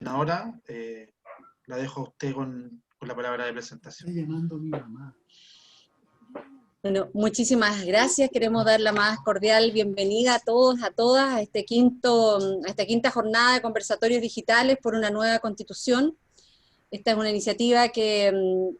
senadora, la dejo a usted con la palabra de presentación. Estoy llamando a mi mamá. Bueno, muchísimas gracias. Queremos dar la más cordial bienvenida a todos, a todas, a esta quinta jornada de conversatorios digitales por una nueva constitución. Esta es una iniciativa que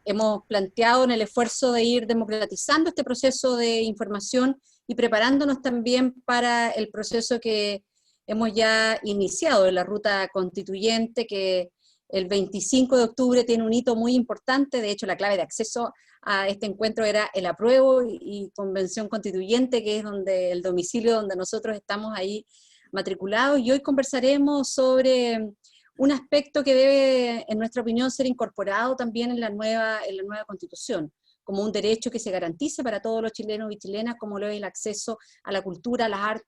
hemos planteado en el esfuerzo de ir democratizando este proceso de información y preparándonos también para el proceso que hemos ya iniciado de la ruta constituyente, que el 25 de octubre tiene un hito muy importante. De hecho, la clave de acceso a este encuentro era el apruebo y convención constituyente, que es el domicilio donde nosotros estamos ahí matriculados, y hoy conversaremos sobre un aspecto que debe, en nuestra opinión, ser incorporado también en la nueva Constitución, como un derecho que se garantice para todos los chilenos y chilenas, como lo es el acceso a la cultura, a las artes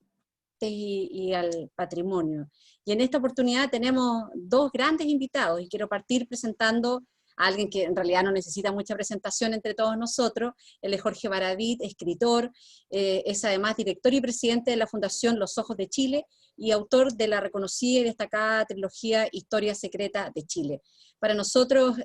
y al patrimonio. Y en esta oportunidad tenemos dos grandes invitados, y quiero partir presentando a alguien que en realidad no necesita mucha presentación entre todos nosotros. Él es Jorge Baradit, escritor, es además director y presidente de la Fundación Los Ojos de Chile, y autor de la reconocida y destacada trilogía Historia Secreta de Chile. Para nosotros,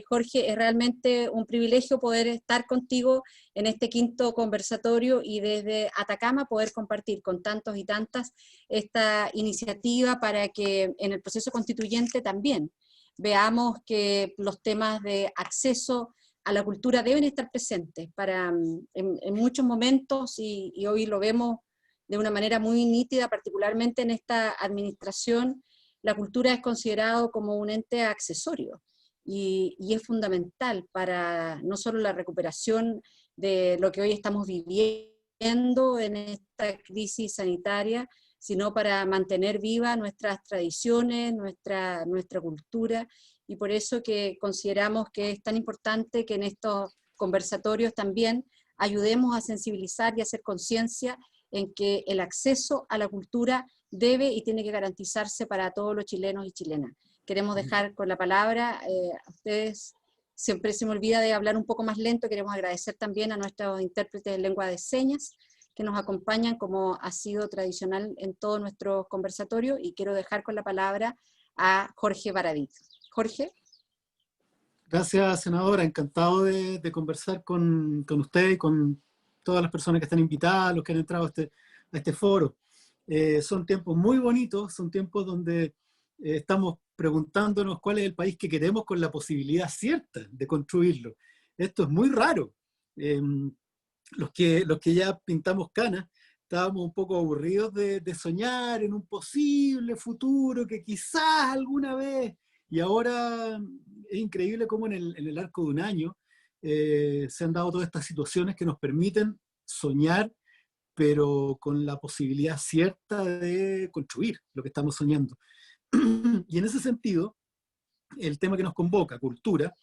Jorge, es realmente un privilegio poder estar contigo en este quinto conversatorio y desde Atacama poder compartir con tantos y tantas esta iniciativa para que en el proceso constituyente también veamos que los temas de acceso a la cultura deben estar presentes en muchos momentos, y hoy lo vemos de una manera muy nítida, particularmente en esta administración. La cultura es considerado como un ente accesorio, y es fundamental para no solo la recuperación de lo que hoy estamos viviendo en esta crisis sanitaria, sino para mantener viva nuestras tradiciones, nuestra cultura, y por eso que consideramos que es tan importante que en estos conversatorios también ayudemos a sensibilizar y a hacer conciencia en que el acceso a la cultura debe y tiene que garantizarse para todos los chilenos y chilenas. Queremos dejar con la palabra a ustedes. Siempre se me olvida de hablar un poco más lento. Queremos agradecer también a nuestros intérpretes de lengua de señas que nos acompañan, como ha sido tradicional en todos nuestros conversatorios, y quiero dejar con la palabra a Jorge Baradit. Jorge. Gracias, senadora. Encantado de conversar con usted y con todas las personas que están invitadas, los que han entrado a este foro. Son tiempos muy bonitos, son tiempos donde estamos preguntándonos cuál es el país que queremos con la posibilidad cierta de construirlo. Esto es muy raro. Los que ya pintamos canas, estábamos un poco aburridos de soñar en un posible futuro que quizás alguna vez, y ahora es increíble cómo en el arco de un año se han dado todas estas situaciones que nos permiten soñar, pero con la posibilidad cierta de construir lo que estamos soñando. Y en ese sentido, el tema que nos convoca, cultura,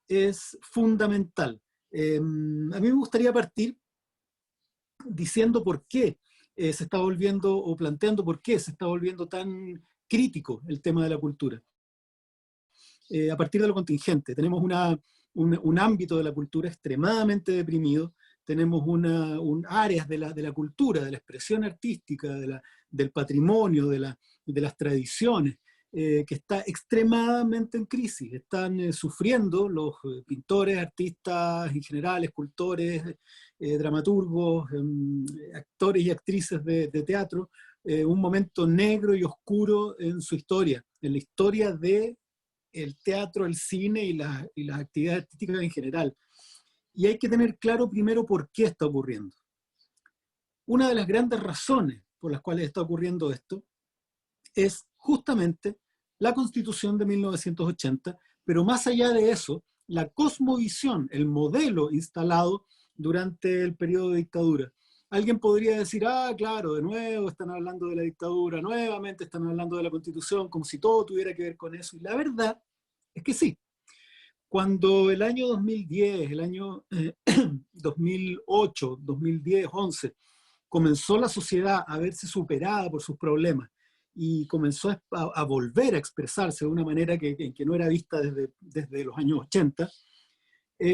es fundamental. A mí me gustaría partir diciendo por qué se está volviendo, o planteando por qué se está volviendo tan crítico el tema de la cultura. A partir de lo contingente, tenemos un ámbito de la cultura extremadamente deprimido, tenemos áreas de la cultura, de la expresión artística, del patrimonio, de las tradiciones, que está extremadamente en crisis. Están sufriendo los pintores, artistas en general, escultores, dramaturgos, actores y actrices de teatro, un momento negro y oscuro en su historia, en la historia del teatro, el cine y las actividades artísticas en general. Y hay que tener claro primero por qué está ocurriendo. Una de las grandes razones por las cuales está ocurriendo esto es justamente la Constitución de 1980, pero más allá de eso, la cosmovisión, el modelo instalado durante el periodo de dictadura. Alguien podría decir, claro, de nuevo están hablando de la dictadura, nuevamente están hablando de la Constitución, como si todo tuviera que ver con eso. Y la verdad es que sí. Cuando el año 2010, el año 2008, 2010, 11, comenzó la sociedad a verse superada por sus problemas y comenzó a volver a expresarse de una manera que no era vista desde los años 80,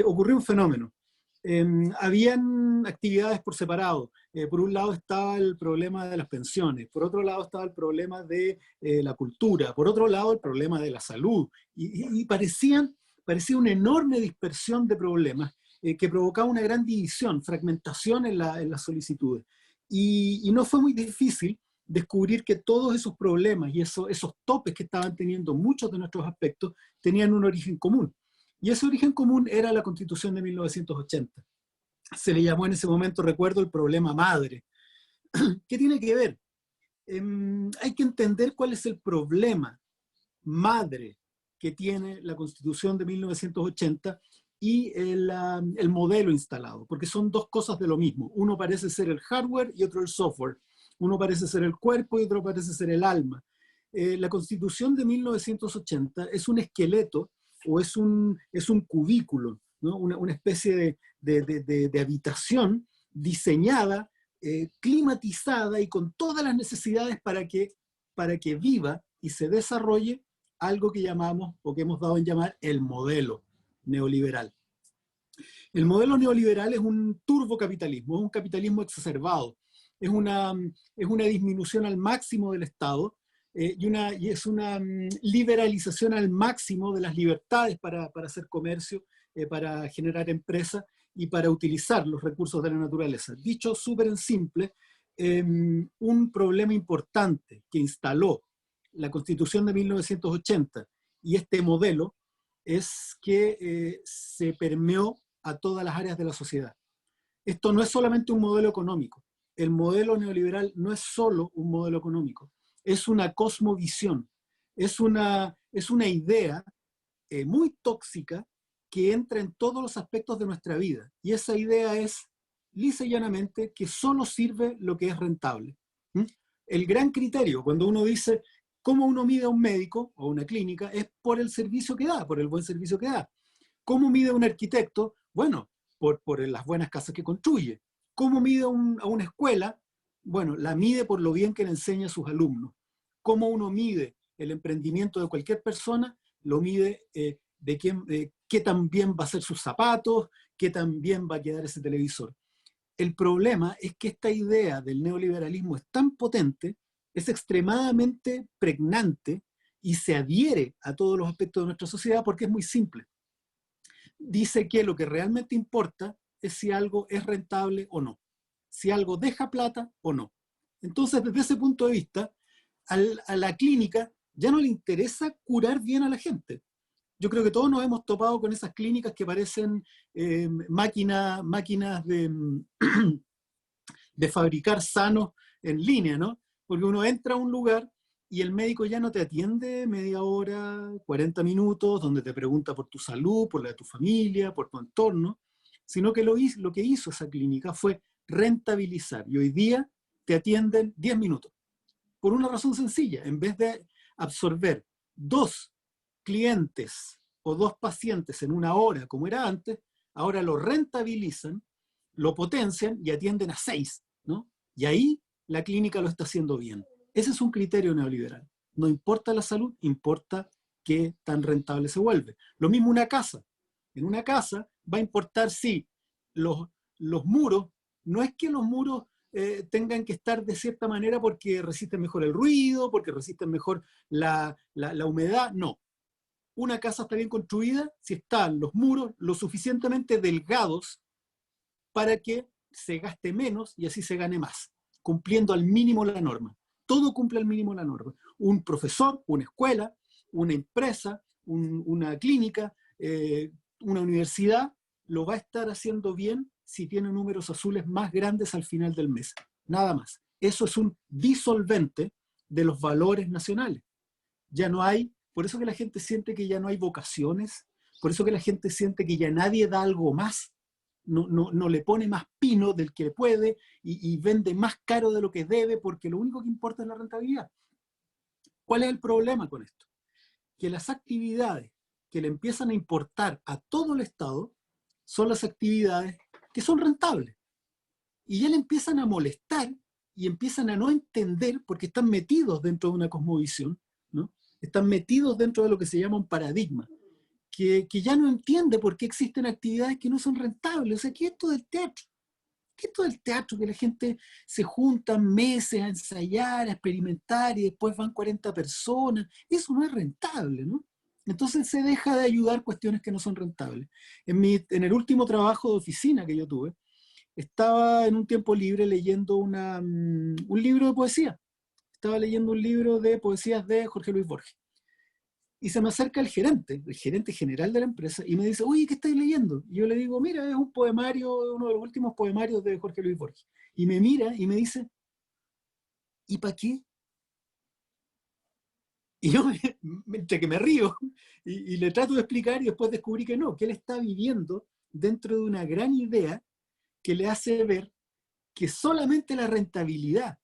ocurrió un fenómeno. habían actividades por separado. Por un lado estaba el problema de las pensiones, por otro lado estaba el problema de la cultura, por otro lado el problema de la salud, y parecía una enorme dispersión de problemas que provocaba una gran división, fragmentación en las solicitudes. Y no fue muy difícil descubrir que todos esos problemas y esos topes que estaban teniendo muchos de nuestros aspectos tenían un origen común. Y ese origen común era la Constitución de 1980. Se le llamó en ese momento, recuerdo, el problema madre. ¿Qué tiene que ver? Hay que entender cuál es el problema madre que tiene la Constitución de 1980 y el modelo instalado, porque son dos cosas de lo mismo. Uno parece ser el hardware y otro el software. Uno parece ser el cuerpo y otro parece ser el alma. La Constitución de 1980 es un esqueleto o es un cubículo, ¿no? Una especie de habitación diseñada, climatizada y con todas las necesidades para que viva y se desarrolle algo que llamamos, o que hemos dado en llamar, el modelo neoliberal. El modelo neoliberal es un turbocapitalismo, es un capitalismo exacerbado, es una disminución al máximo del Estado, y es una liberalización al máximo de las libertades para hacer comercio, para generar empresas y para utilizar los recursos de la naturaleza. Dicho súper en simple, un problema importante que instaló la Constitución de 1980 y este modelo es que se permeó a todas las áreas de la sociedad. Esto no es solamente un modelo económico. El modelo neoliberal no es solo un modelo económico. Es una cosmovisión, es una idea muy tóxica que entra en todos los aspectos de nuestra vida. Y esa idea es, lisa y llanamente, que solo sirve lo que es rentable. El gran criterio, cuando uno dice cómo uno mide a un médico o una clínica, es por el servicio que da, por el buen servicio que da. ¿Cómo mide a un arquitecto? Bueno, por las buenas casas que construye. ¿Cómo mide a una escuela? Bueno, la mide por lo bien que le enseña a sus alumnos. ¿Cómo uno mide el emprendimiento de cualquier persona? Lo mide qué tan bien va a ser sus zapatos, qué tan bien va a quedar ese televisor. El problema es que esta idea del neoliberalismo es tan potente, es extremadamente pregnante y se adhiere a todos los aspectos de nuestra sociedad porque es muy simple. Dice que lo que realmente importa es si algo es rentable o no, si algo deja plata o no. Entonces, desde ese punto de vista, a la clínica ya no le interesa curar bien a la gente. Yo creo que todos nos hemos topado con esas clínicas que parecen máquinas de fabricar sanos en línea, ¿no? Porque uno entra a un lugar y el médico ya no te atiende media hora, 40 minutos, donde te pregunta por tu salud, por la de tu familia, por tu entorno, sino que lo que hizo esa clínica fue rentabilizar. Y hoy día te atienden 10 minutos. Por una razón sencilla, en vez de absorber 2 clientes o 2 pacientes en una hora, como era antes, ahora lo rentabilizan, lo potencian y atienden a 6, ¿no? Y ahí la clínica lo está haciendo bien. Ese es un criterio neoliberal. No importa la salud, importa qué tan rentable se vuelve. Lo mismo una casa. En una casa va a importar si los muros, no es que los muros tengan que estar de cierta manera porque resisten mejor el ruido, porque resisten mejor la humedad, no. Una casa está bien construida si están los muros lo suficientemente delgados para que se gaste menos y así se gane más, cumpliendo al mínimo la norma. Todo cumple al mínimo la norma. Un profesor, una escuela, una empresa, una clínica, una universidad, lo va a estar haciendo bien si tiene números azules más grandes al final del mes. Nada más. Eso es un disolvente de los valores nacionales. Ya no hay, por eso que la gente siente que ya no hay vocaciones, por eso que la gente siente que ya nadie da algo más, no le pone más pino del que puede y vende más caro de lo que debe porque lo único que importa es la rentabilidad. ¿Cuál es el problema con esto? Que las actividades que le empiezan a importar a todo el Estado son las actividades que son rentables. Y ya le empiezan a molestar y empiezan a no entender porque están metidos dentro de una cosmovisión, ¿no? Están metidos dentro de lo que se llama un paradigma. que ya no entiende por qué existen actividades que no son rentables. O sea, ¿qué es esto del teatro? ¿Qué es esto del teatro? Que la gente se junta meses a ensayar, a experimentar y después van 40 personas. Eso no es rentable, ¿no? Entonces se deja de ayudar cuestiones que no son rentables. En el último trabajo de oficina que yo tuve, estaba en un tiempo libre leyendo un libro de poesía. Estaba leyendo un libro de poesías de Jorge Luis Borges. Y se me acerca el gerente general de la empresa, y me dice, oye, ¿qué estáis leyendo? Y yo le digo, mira, es un poemario, uno de los últimos poemarios de Jorge Luis Borges. Y me mira y me dice, ¿y para qué? Y yo, entre que me río, y le trato de explicar, y después descubrí que no, que él está viviendo dentro de una gran idea que le hace ver que solamente la rentabilidad,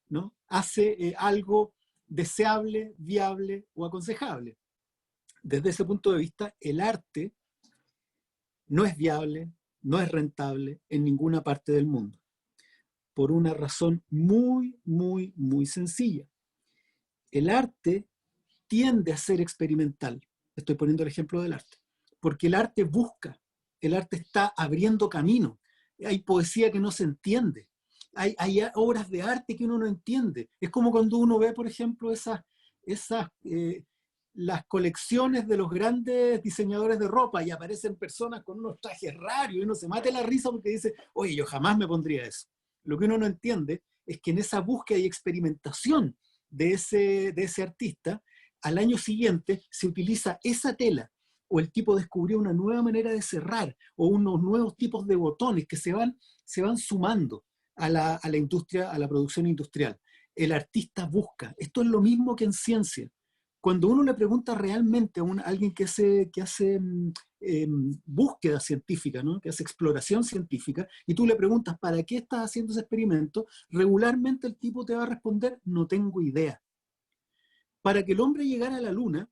¿no?, hace algo deseable, viable o aconsejable. Desde ese punto de vista, el arte no es viable, no es rentable en ninguna parte del mundo, por una razón muy, muy, muy sencilla. El arte tiende a ser experimental. Estoy poniendo el ejemplo del arte. Porque el arte busca, el arte está abriendo camino. Hay poesía que no se entiende. Hay obras de arte que uno no entiende. Es como cuando uno ve, por ejemplo, las colecciones de los grandes diseñadores de ropa y aparecen personas con unos trajes raros y uno se mate la risa porque dice, oye, yo jamás me pondría eso. Lo que uno no entiende es que en esa búsqueda y experimentación de ese artista, al año siguiente se utiliza esa tela, o el tipo descubrió una nueva manera de cerrar, o unos nuevos tipos de botones que se van sumando a la industria, a la producción industrial. El artista busca. Esto es lo mismo que en ciencia. Cuando uno le pregunta realmente a alguien que hace búsqueda científica, ¿no?, que hace exploración científica, y tú le preguntas, ¿para qué estás haciendo ese experimento?, regularmente el tipo te va a responder, no tengo idea. Para que el hombre llegara a la Luna,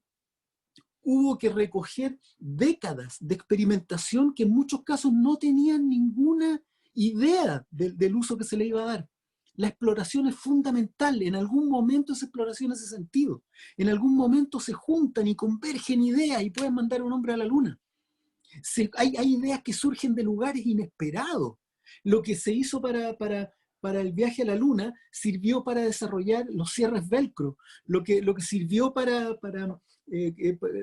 hubo que recoger décadas de experimentación que en muchos casos no tenían ninguna idea del uso que se le iba a dar. La exploración es fundamental. En algún momento esa exploración hace sentido. En algún momento se juntan y convergen ideas y pueden mandar a un hombre a la Luna. Hay ideas que surgen de lugares inesperados. Lo que se hizo para el viaje a la Luna sirvió para desarrollar los cierres velcro. Lo que sirvió para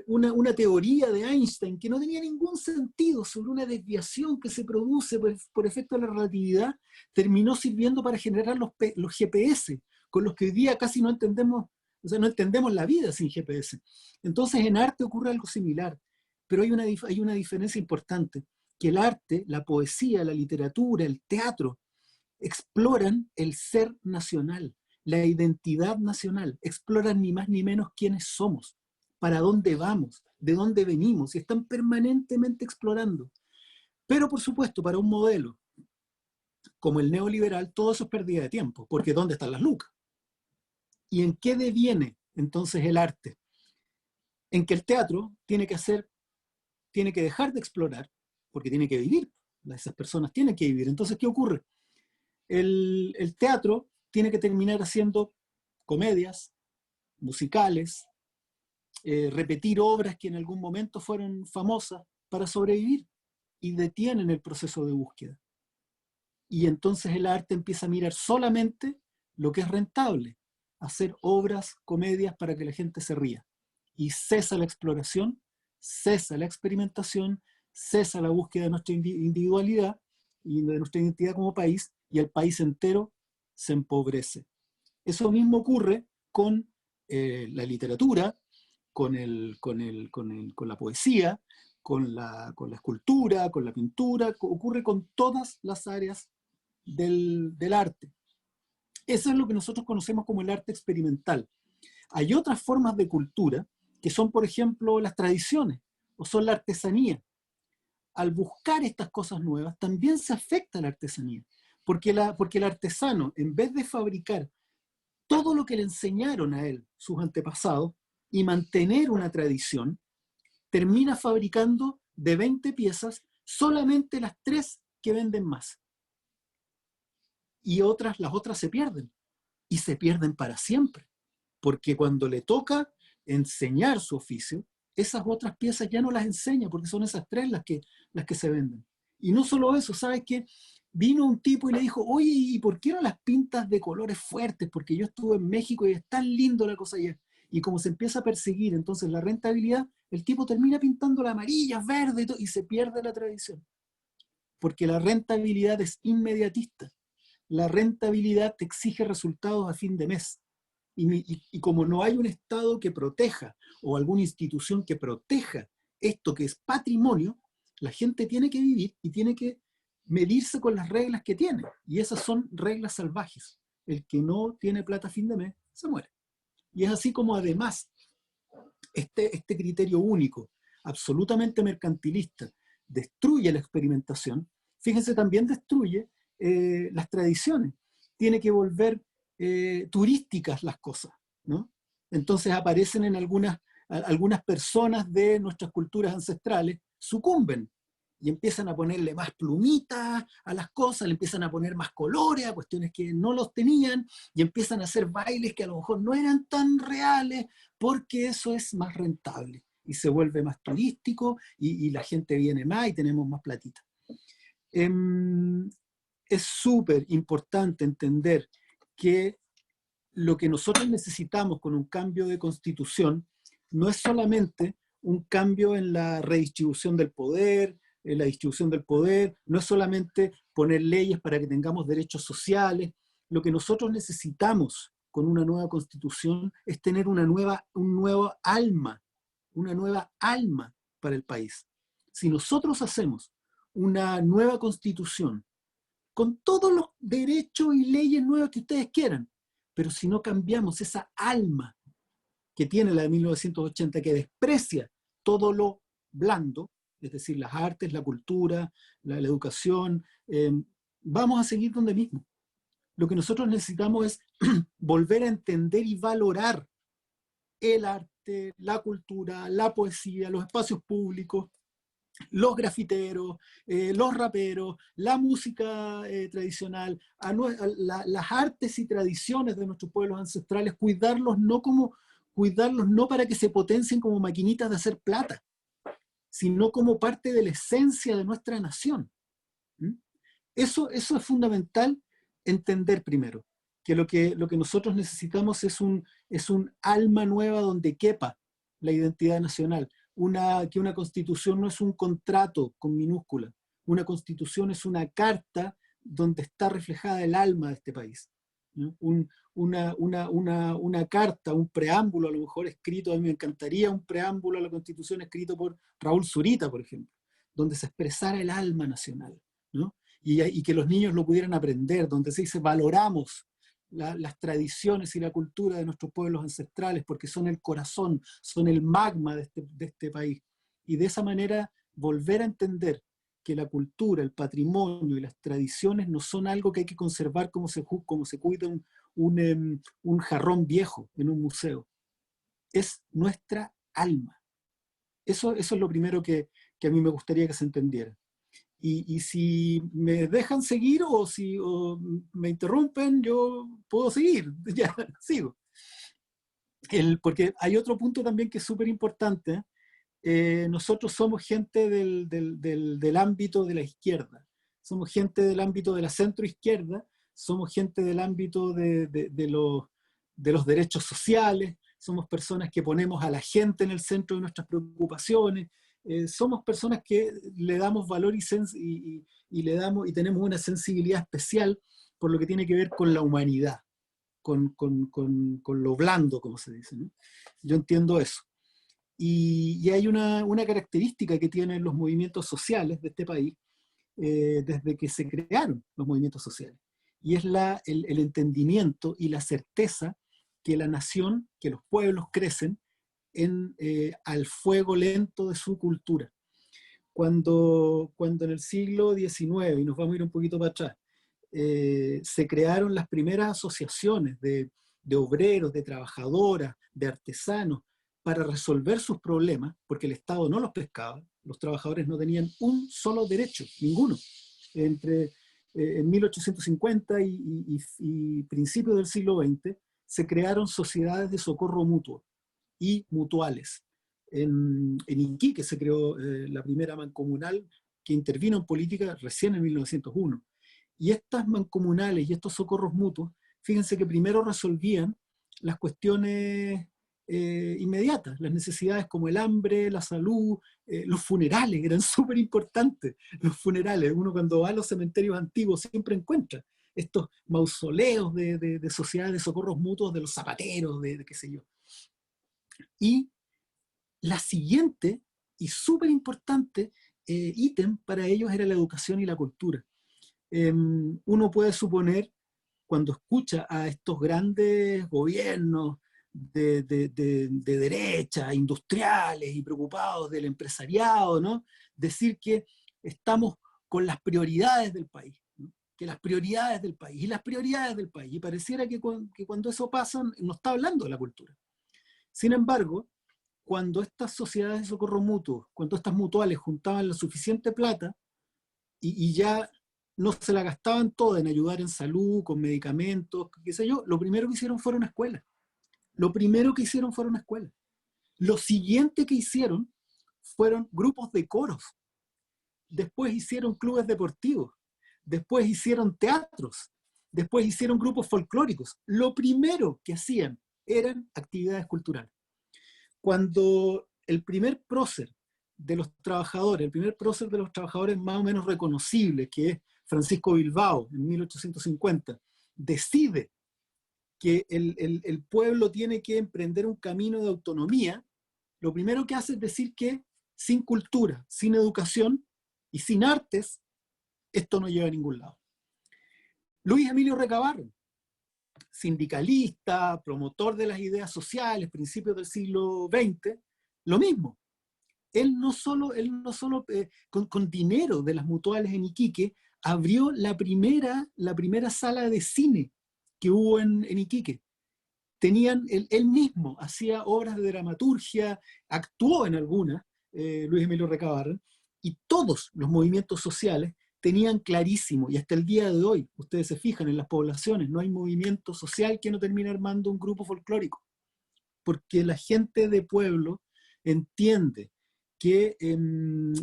una teoría de Einstein que no tenía ningún sentido sobre una desviación que se produce por efecto de la relatividad, terminó sirviendo para generar los GPS, con los que hoy día casi no entendemos, o sea, no entendemos la vida sin GPS. Entonces en arte ocurre algo similar, pero hay una diferencia importante, que el arte, la poesía, la literatura, el teatro, exploran el ser nacional, la identidad nacional, exploran ni más ni menos quiénes somos, para dónde vamos, de dónde venimos, y están permanentemente explorando. Pero por supuesto, para un modelo como el neoliberal, todo eso es pérdida de tiempo, porque ¿dónde están las lucas? ¿Y en qué deviene entonces el arte? En que el teatro tiene que dejar de explorar, porque tiene que vivir, esas personas tienen que vivir. Entonces, ¿qué ocurre? El teatro tiene que terminar haciendo comedias, musicales, repetir obras que en algún momento fueron famosas para sobrevivir, y detienen el proceso de búsqueda. Y entonces el arte empieza a mirar solamente lo que es rentable, hacer obras, comedias para que la gente se ría. Y cesa la exploración, cesa la experimentación, cesa la búsqueda de nuestra individualidad y de nuestra identidad como país, y el país entero se empobrece. Eso mismo ocurre con la literatura, con la poesía, con la escultura, con la pintura, ocurre con todas las áreas del arte. Eso es lo que nosotros conocemos como el arte experimental. Hay otras formas de cultura que son, por ejemplo, las tradiciones o son la artesanía. Al buscar estas cosas nuevas también se afecta la artesanía, porque el artesano, en vez de fabricar todo lo que le enseñaron a él sus antepasados y mantener una tradición, termina fabricando de 20 piezas solamente las 3 que venden más. Y las otras se pierden. Y se pierden para siempre. Porque cuando le toca enseñar su oficio, esas otras piezas ya no las enseña, porque son esas tres las que se venden. Y no solo eso, ¿sabes qué? Vino un tipo y le dijo, oye, ¿y por qué no las pintas de colores fuertes? Porque yo estuve en México y es tan lindo la cosa allá. Y como se empieza a perseguir entonces la rentabilidad, el tipo termina pintando la amarilla, verde y se pierde la tradición. Porque la rentabilidad es inmediatista. La rentabilidad te exige resultados a fin de mes. Y como no hay un Estado que proteja o alguna institución que proteja esto que es patrimonio, la gente tiene que vivir y tiene que medirse con las reglas que tiene. Y esas son reglas salvajes. El que no tiene plata a fin de mes se muere. Y es así como además este criterio único, absolutamente mercantilista, destruye la experimentación. Fíjense, también destruye las tradiciones. Tiene que volver turísticas las cosas, ¿no? Entonces aparecen en algunas personas de nuestras culturas ancestrales, sucumben y empiezan a ponerle más plumitas a las cosas, le empiezan a poner más colores a cuestiones que no los tenían, y empiezan a hacer bailes que a lo mejor no eran tan reales, porque eso es más rentable y se vuelve más turístico y la gente viene más y tenemos más platita. Es súper importante entender que lo que nosotros necesitamos con un cambio de constitución no es solamente un cambio en la redistribución del poder, la distribución del poder, no es solamente poner leyes para que tengamos derechos sociales. Lo que nosotros necesitamos con una nueva constitución es tener un nuevo alma para el país. Si nosotros hacemos una nueva constitución con todos los derechos y leyes nuevas que ustedes quieran, pero si no cambiamos esa alma que tiene la de 1980, que desprecia todo lo blando, es decir, las artes, la cultura, la educación, vamos a seguir donde mismo. Lo que nosotros necesitamos es volver a entender y valorar el arte, la cultura, la poesía, los espacios públicos, los grafiteros, los raperos, la música tradicional, las artes y tradiciones de nuestros pueblos ancestrales, cuidarlos no para que se potencien como maquinitas de hacer plata, sino como parte de la esencia de nuestra nación. Eso es fundamental entender primero, que lo que nosotros necesitamos es un alma nueva donde quepa la identidad nacional. Que una constitución no es un contrato con minúscula, una constitución es una carta donde está reflejada el alma de este país, ¿no? Una carta, un preámbulo a lo mejor escrito, a mí me encantaría un preámbulo a la constitución escrito por Raúl Zurita, por ejemplo, donde se expresara el alma nacional, ¿no? Y que los niños lo pudieran aprender, donde se dice valoramos las tradiciones y la cultura de nuestros pueblos ancestrales, porque son el corazón, son el magma de este país. Y de esa manera volver a entender que la cultura, el patrimonio y las tradiciones no son algo que hay que conservar como se cuida un jarrón viejo en un museo. Es nuestra alma. Eso es lo primero que a mí me gustaría que se entendiera. Y si me dejan seguir o me interrumpen, yo puedo seguir, ya sigo. Porque hay otro punto también que es súper importante. Nosotros somos gente del ámbito de la izquierda, somos gente del ámbito de la centroizquierda, somos gente del ámbito de los derechos sociales, somos personas que ponemos a la gente en el centro de nuestras preocupaciones. Somos personas que le damos valor y tenemos una sensibilidad especial por lo que tiene que ver con la humanidad, con lo blando, como se dice, ¿no? Yo entiendo eso. Y hay una característica que tienen los movimientos sociales de este país desde que se crearon los movimientos sociales, y es el entendimiento y la certeza que la nación, que los pueblos crecen al fuego lento de su cultura. Cuando en el siglo XIX, y nos vamos a ir un poquito para atrás, se crearon las primeras asociaciones de obreros, de trabajadoras, de artesanos, para resolver sus problemas, porque el Estado no los pescaba, los trabajadores no tenían un solo derecho, ninguno. En 1850 y principios del siglo XX se crearon sociedades de socorro mutuo y mutuales, En Iquique se creó la primera mancomunal que intervino en política recién en 1901. Y estas mancomunales y estos socorros mutuos, fíjense que primero resolvían las cuestiones inmediatas, las necesidades como el hambre, la salud, los funerales, eran súper importantes los funerales. Uno cuando va a los cementerios antiguos siempre encuentra estos mausoleos de sociedades de socorros mutuos de los zapateros, de qué sé yo. Y la siguiente y súper importante ítem para ellos era la educación y la cultura. Uno puede suponer, cuando escucha a estos grandes gobiernos de derecha, industriales y preocupados del empresariado, ¿no?, decir que estamos con las prioridades del país, ¿no?, que las prioridades del país, y las prioridades del país, y pareciera que cuando eso pasa no está hablando de la cultura. Sin embargo, cuando estas sociedades de socorro mutuo, cuando estas mutuales juntaban la suficiente plata y ya no se la gastaban toda en ayudar en salud, con medicamentos, qué sé yo, lo primero que hicieron fueron escuelas. Lo primero que hicieron fueron escuelas. Lo siguiente que hicieron fueron grupos de coros. Después hicieron clubes deportivos. Después hicieron teatros. Después hicieron grupos folclóricos. Lo primero que hacían eran actividades culturales. Cuando el primer prócer de los trabajadores, el primer prócer de los trabajadores más o menos reconocible, que es Francisco Bilbao, en 1850, decide que el pueblo tiene que emprender un camino de autonomía, lo primero que hace es decir que sin cultura, sin educación y sin artes, esto no lleva a ningún lado. Luis Emilio Recabarren, sindicalista, promotor de las ideas sociales, principios del siglo XX, lo mismo. Él no solo con dinero de las mutuales en Iquique, abrió la primera sala de cine que hubo en Iquique. Él mismo hacía obras de dramaturgia, actuó en algunas, Luis Emilio Recabarren, y todos los movimientos sociales tenían clarísimo, y hasta el día de hoy, ustedes se fijan en las poblaciones, no hay movimiento social que no termine armando un grupo folclórico, porque la gente de pueblo entiende que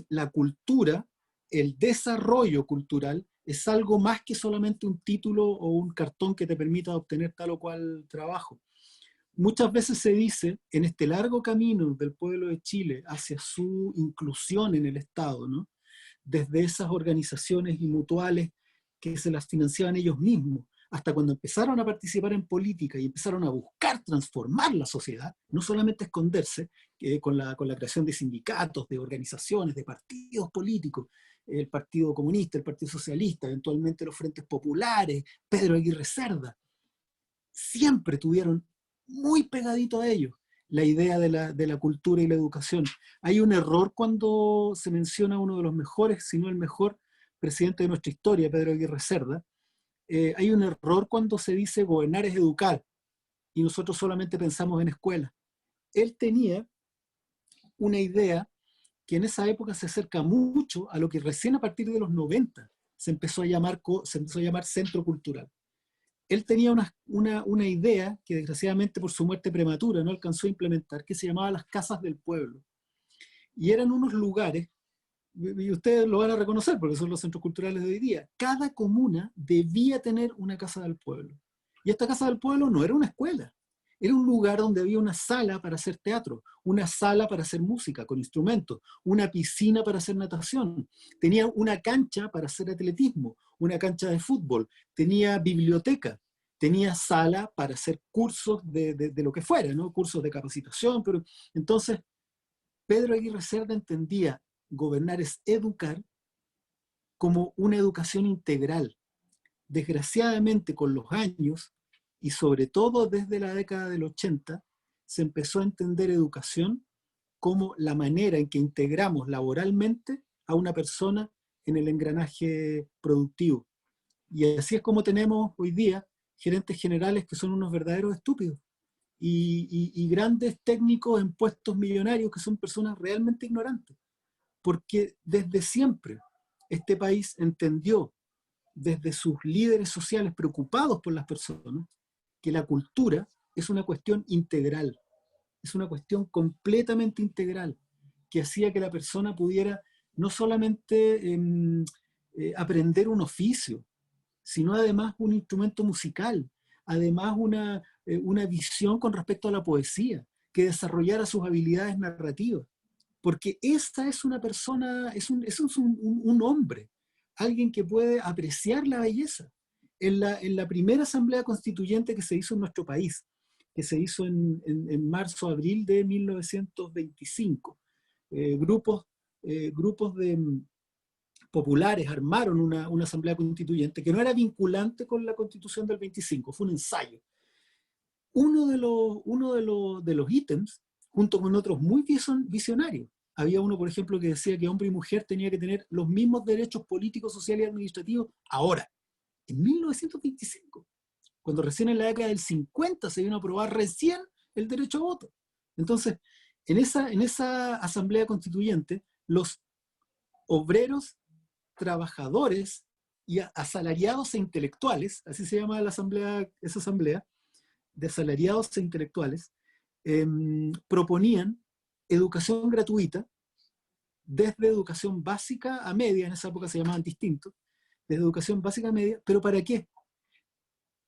la cultura, el desarrollo cultural, es algo más que solamente un título o un cartón que te permita obtener tal o cual trabajo. Muchas veces se dice, en este largo camino del pueblo de Chile hacia su inclusión en el Estado, ¿no?, desde esas organizaciones y mutuales que se las financiaban ellos mismos, hasta cuando empezaron a participar en política y empezaron a buscar transformar la sociedad, no solamente esconderse con la creación de sindicatos, de organizaciones, de partidos políticos, el Partido Comunista, el Partido Socialista, eventualmente los Frentes Populares, Pedro Aguirre Cerda, siempre tuvieron muy pegadito a ellos la idea de la cultura y la educación. Hay un error cuando se menciona a uno de los mejores, si no el mejor presidente de nuestra historia, Pedro Aguirre Cerda. Hay un error cuando se dice gobernar es educar, y nosotros solamente pensamos en escuelas. Él tenía una idea que en esa época se acerca mucho a lo que recién a partir de los 90 se empezó a llamar centro cultural. Él tenía una idea que desgraciadamente por su muerte prematura no alcanzó a implementar, que se llamaba las casas del pueblo. Y eran unos lugares, y ustedes lo van a reconocer porque son los centros culturales de hoy día, cada comuna debía tener una casa del pueblo. Y esta casa del pueblo no era una escuela, era un lugar donde había una sala para hacer teatro, una sala para hacer música con instrumentos, una piscina para hacer natación, tenía una cancha para hacer atletismo, una cancha de fútbol, tenía biblioteca, tenía sala para hacer cursos de lo que fuera, ¿no?, cursos de capacitación. Pero entonces Pedro Aguirre Cerda entendía gobernar es educar como una educación integral. Desgraciadamente con los años, y sobre todo desde la década del 80, se empezó a entender educación como la manera en que integramos laboralmente a una persona en el engranaje productivo. Y así es como tenemos hoy día gerentes generales que son unos verdaderos estúpidos, y grandes técnicos en puestos millonarios que son personas realmente ignorantes, porque desde siempre este país entendió, desde sus líderes sociales preocupados por las personas, que la cultura es una cuestión integral. es una cuestión completamente integral, que hacía que la persona pudiera no solamente aprender un oficio, sino además un instrumento musical, además una visión con respecto a la poesía, que desarrollara sus habilidades narrativas. Porque esta es una persona, es un hombre, alguien que puede apreciar la belleza. En la primera asamblea constituyente que se hizo en nuestro país, que se hizo en marzo-abril de 1925, grupos populares armaron una asamblea constituyente que no era vinculante con la Constitución del 25, fue un ensayo. Uno de los ítems, junto con otros muy visionarios, había uno, por ejemplo, que decía que hombre y mujer tenían que tener los mismos derechos políticos, sociales y administrativos ahora, en 1925, cuando recién en la década del 50 se vino a aprobar recién el derecho a voto. Entonces, en esa asamblea constituyente, los obreros, trabajadores y asalariados e intelectuales, así se llama esa asamblea, de asalariados e intelectuales, proponían educación gratuita, desde educación básica a media, en esa época se llamaban distintos, desde educación básica a media, pero ¿para qué?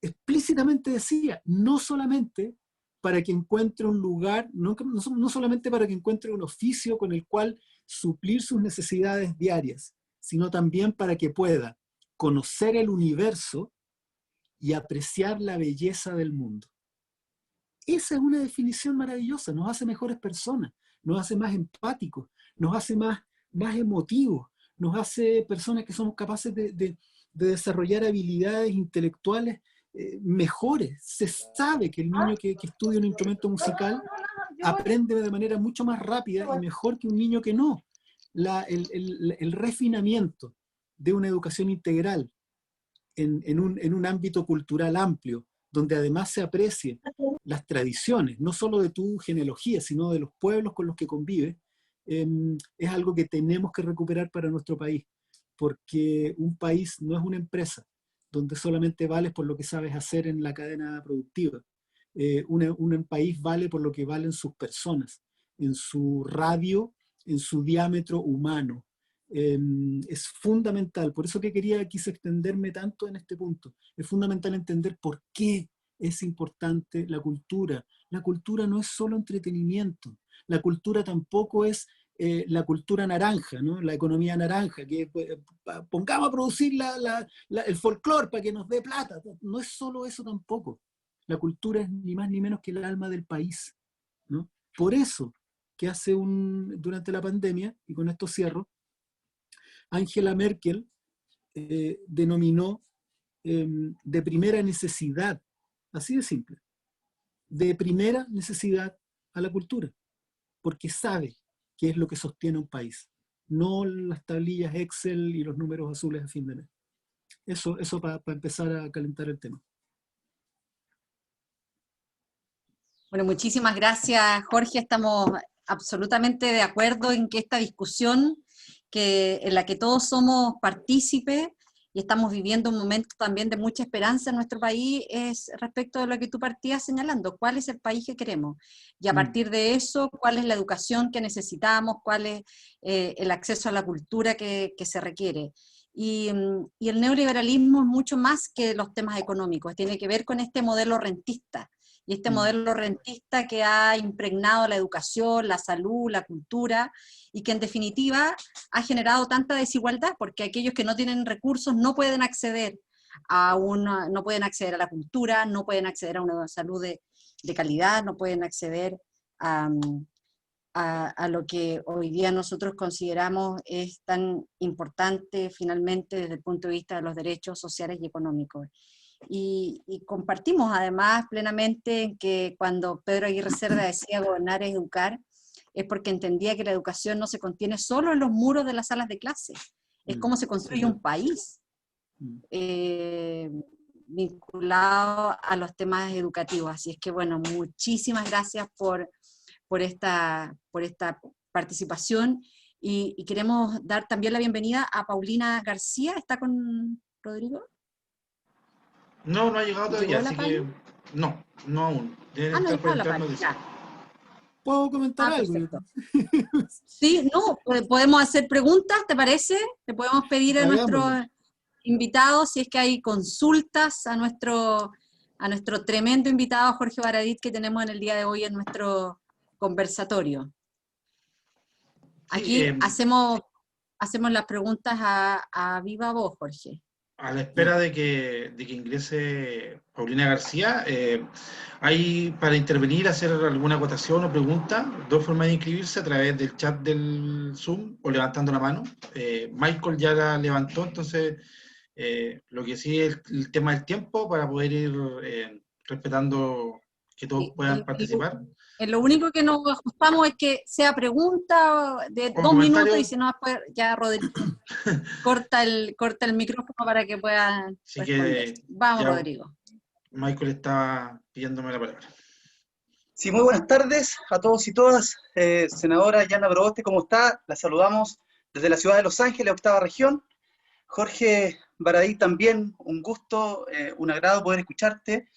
Explícitamente decía, no solamente para que encuentre un lugar, no solamente para que encuentre un oficio con el cual suplir sus necesidades diarias, sino también para que pueda conocer el universo y apreciar la belleza del mundo. Esa es una definición maravillosa, nos hace mejores personas, nos hace más empáticos, nos hace más emotivos, nos hace personas que somos capaces de desarrollar habilidades intelectuales mejores. Se sabe que el niño que estudia un instrumento musical aprende de manera mucho más rápida y mejor que un niño que no. El refinamiento de una educación integral en un ámbito cultural amplio, donde además se aprecien las tradiciones, no solo de tu genealogía, sino de los pueblos con los que convives, es algo que tenemos que recuperar para nuestro país, porque un país no es una empresa, donde solamente vales por lo que sabes hacer en la cadena productiva. Un país vale por lo que valen sus personas, en su radio, en su diámetro humano. Es fundamental, por eso que quise extenderme tanto en este punto, es fundamental entender por qué es importante la cultura. La cultura no es solo entretenimiento, la cultura tampoco es la cultura naranja, ¿no? La economía naranja, que pongamos a producir el folclore para que nos dé plata, no es solo eso tampoco. La cultura es ni más ni menos que el alma del país, ¿no? Por eso que durante la pandemia, y con esto cierro, Angela Merkel denominó de primera necesidad, así de simple, de primera necesidad a la cultura, porque sabe qué es lo que sostiene un país, no las tablillas Excel y los números azules a fin de mes. Eso para empezar a calentar el tema. Bueno, muchísimas gracias, Jorge. Estamos absolutamente de acuerdo en que esta discusión en la que todos somos partícipes y estamos viviendo un momento también de mucha esperanza en nuestro país, es respecto de lo que tú partías señalando, cuál es el país que queremos, y a partir de eso, cuál es la educación que necesitamos, cuál es el acceso a la cultura que se requiere. Y el neoliberalismo es mucho más que los temas económicos, tiene que ver con este modelo rentista, y este modelo rentista que ha impregnado la educación, la salud, la cultura, y que en definitiva ha generado tanta desigualdad, porque aquellos que no tienen recursos no pueden acceder no pueden acceder a la cultura, no pueden acceder a una salud de calidad, no pueden acceder a lo que hoy día nosotros consideramos es tan importante finalmente desde el punto de vista de los derechos sociales y económicos. Y compartimos además plenamente en que cuando Pedro Aguirre Cerda decía gobernar es educar, es porque entendía que la educación no se contiene solo en los muros de las salas de clase, es cómo se construye un país vinculado a los temas educativos. Así es que bueno, muchísimas gracias por esta participación, y queremos dar también la bienvenida a Paulina García. ¿Está con Rodrigo? No ha llegado todavía, así que no aún. No ha llegado la parte, ya. ¿Puedo comentar algo? Perfecto. Sí, no, podemos hacer preguntas, ¿te parece? Le podemos pedir a nuestros Hagámoslo. invitados si es que hay consultas a nuestro tremendo invitado Jorge Baradit que tenemos en el día de hoy en nuestro conversatorio. Sí, Aquí hacemos las preguntas a viva voz, Jorge. a la espera de que ingrese Paulina García, hay para intervenir, hacer alguna acotación o pregunta, dos formas de inscribirse: a través del chat del Zoom o levantando la mano. Michael ya la levantó, entonces lo que sí es el tema del tiempo para poder ir respetando que todos Sí, puedan participar. lo único que nos ajustamos es que sea pregunta de O 2 minutos y comentarios, si no, después ya Rodrigo corta el micrófono para que pueda así responder. que Vamos, ya Rodrigo. Michael estaba pidiéndome la palabra. Sí, muy buenas tardes a todos y todas. Senadora Yana Proboste, ¿cómo está? La saludamos desde la ciudad de Los Ángeles, octava región. Jorge Baradit, también un gusto, un agrado poder escucharte.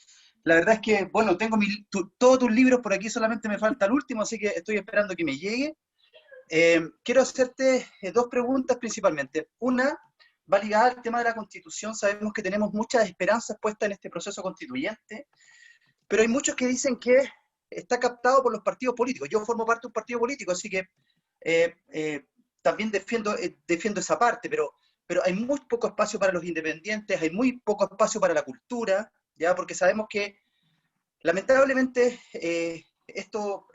La verdad es que, bueno, tengo todos tus libros por aquí, solamente me falta el último, así que estoy esperando que me llegue. Quiero hacerte dos preguntas principalmente. Una, va ligada al tema de la Constitución. Sabemos que tenemos muchas esperanzas puestas en este proceso constituyente, pero hay muchos que dicen que está captado por los partidos políticos. Yo formo parte de un partido político, así que también defiendo esa parte, pero hay muy poco espacio para los independientes, hay muy poco espacio para la cultura, ¿ya? Porque sabemos que lamentablemente esto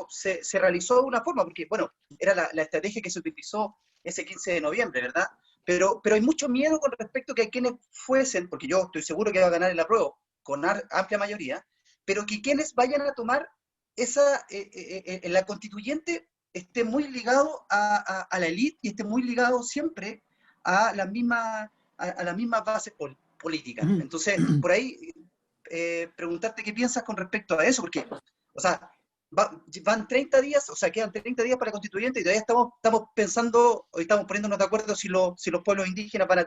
se realizó de una forma, porque bueno, era la estrategia que se utilizó ese 15 de noviembre, ¿verdad? Pero hay mucho miedo con respecto a que quienes fuesen, porque yo estoy seguro que va a ganar el apruebo con amplia mayoría, pero que quienes vayan a tomar la constituyente esté muy ligado a la élite y esté muy ligado siempre a las mismas bases políticas. Entonces, por ahí, preguntarte qué piensas con respecto a eso, porque, o sea, van 30 días, o sea, quedan 30 días para la constituyente y todavía estamos pensando, hoy estamos poniéndonos de acuerdo si los pueblos indígenas van a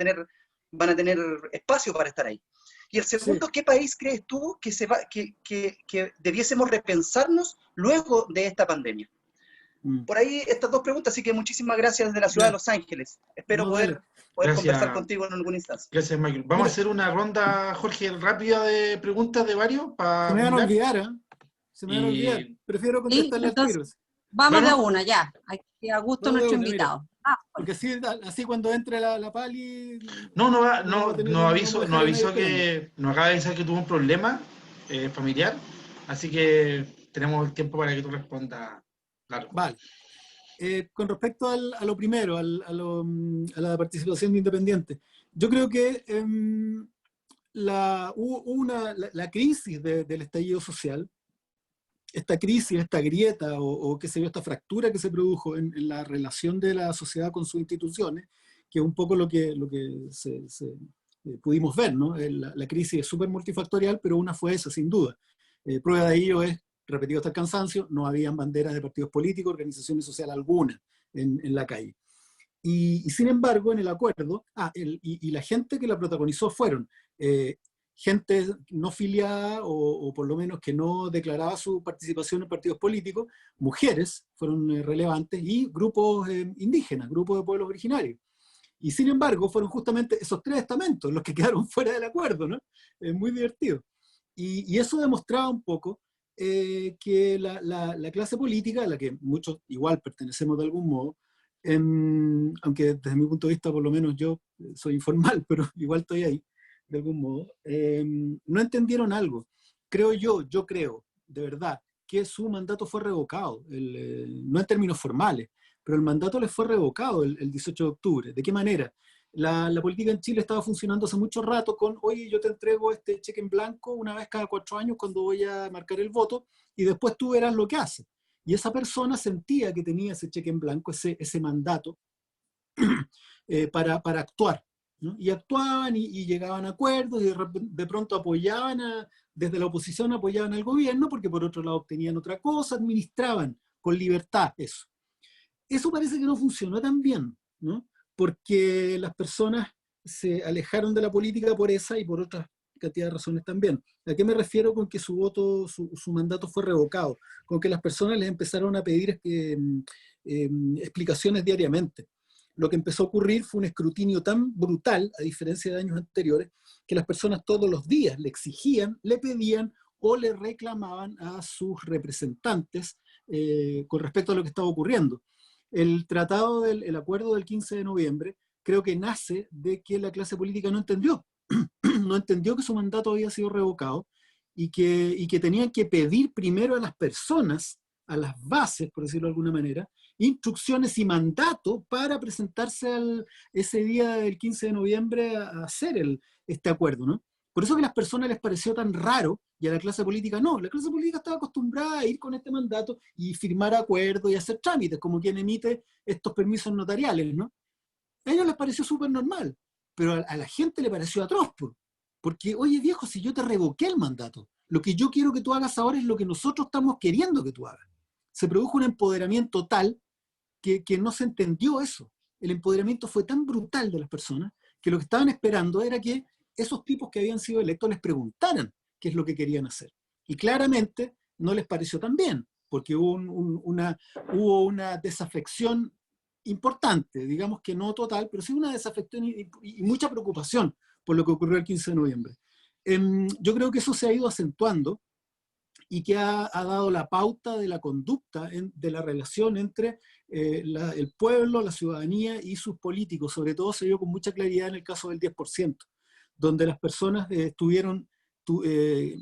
tener espacio para estar ahí. Y el segundo, Sí. ¿qué país crees tú que debiésemos repensarnos luego de esta pandemia? Por ahí estas dos preguntas, así que muchísimas gracias desde la ciudad de Ya. Los Ángeles. Espero No, dale. poder conversar Gracias, contigo en alguna instancia. gracias, Michael. Vamos a Mira, hacer una ronda, Jorge, rápida de preguntas de varios se para me van a mirar. olvidar, ¿eh? Se me van a olvidar. Y Prefiero Sí, contestarle al entonces tiro. vamos de a bueno, una ya. Aquí a gusto Vamos de nuestro una, mira. invitado. Porque así cuando entre la Pali, no vamos a tener, no vamos a nos dejar a nadie avisó esperando. nos acaba de avisar que tuvo un problema familiar, así que tenemos el tiempo para que tú respondas largo. Vale. Con respecto a lo primero, a la participación de independientes, yo creo que hubo la crisis del estallido social, esta crisis, esta grieta o qué sé yo, esta fractura que se produjo en la relación de la sociedad con sus instituciones, que es un poco lo que pudimos ver, ¿no? La crisis es súper multifactorial, pero una fue esa, sin duda. Prueba de ello es, repetido hasta el cansancio, no habían banderas de partidos políticos, organizaciones sociales alguna en la calle. Y sin embargo, en el acuerdo, y la gente que la protagonizó fueron gente no filiada o por lo menos que no declaraba su participación en partidos políticos, mujeres fueron relevantes y grupos indígenas, grupos de pueblos originarios. Y sin embargo, fueron justamente esos tres estamentos los que quedaron fuera del acuerdo, ¿no? Es muy divertido. Y eso demostraba un poco que la clase política, a la que muchos igual pertenecemos de algún modo, aunque desde mi punto de vista, por lo menos yo soy informal, pero igual estoy ahí, de algún modo, no entendieron algo. Yo creo, de verdad, que su mandato fue revocado, no en términos formales, pero el mandato les fue revocado el 18 de octubre. ¿De qué manera? La política en Chile estaba funcionando hace mucho rato con, oye, yo te entrego este cheque en blanco una vez cada 4 años cuando voy a marcar el voto y después tú verás lo que haces. Y esa persona sentía que tenía ese cheque en blanco, ese mandato para actuar, ¿no? Y actuaban y llegaban a acuerdos y de pronto desde la oposición apoyaban al gobierno porque por otro lado obtenían otra cosa, administraban con libertad eso. Eso parece que no funcionó tan bien, ¿no? Porque las personas se alejaron de la política por esa y por otras cantidad de razones también. ¿A qué me refiero con que su voto, su mandato fue revocado? Con que las personas les empezaron a pedir explicaciones diariamente. Lo que empezó a ocurrir fue un escrutinio tan brutal, a diferencia de años anteriores, que las personas todos los días le exigían, le pedían o le reclamaban a sus representantes con respecto a lo que estaba ocurriendo. El acuerdo del 15 de noviembre creo que nace de que la clase política no entendió que su mandato había sido revocado y que tenían que pedir primero a las personas, a las bases, por decirlo de alguna manera, instrucciones y mandato para presentarse ese día del 15 de noviembre a hacer este acuerdo, ¿no? Por eso que a las personas les pareció tan raro y a la clase política no. La clase política estaba acostumbrada a ir con este mandato y firmar acuerdos y hacer trámites, como quien emite estos permisos notariales, ¿no? A ellos les pareció súper normal, pero a la gente le pareció atroz, porque, oye viejo, si yo te revoqué el mandato, lo que yo quiero que tú hagas ahora es lo que nosotros estamos queriendo que tú hagas. Se produjo un empoderamiento tal que no se entendió eso. El empoderamiento fue tan brutal de las personas que lo que estaban esperando era que esos tipos que habían sido electos les preguntaran qué es lo que querían hacer. Y claramente no les pareció tan bien, porque hubo una desafección importante, digamos que no total, pero sí una desafección y mucha preocupación por lo que ocurrió el 15 de noviembre. Yo creo que eso se ha ido acentuando y que ha dado la pauta de la conducta de la relación entre el pueblo, la ciudadanía y sus políticos. Sobre todo se vio con mucha claridad en el caso del 10%, donde las personas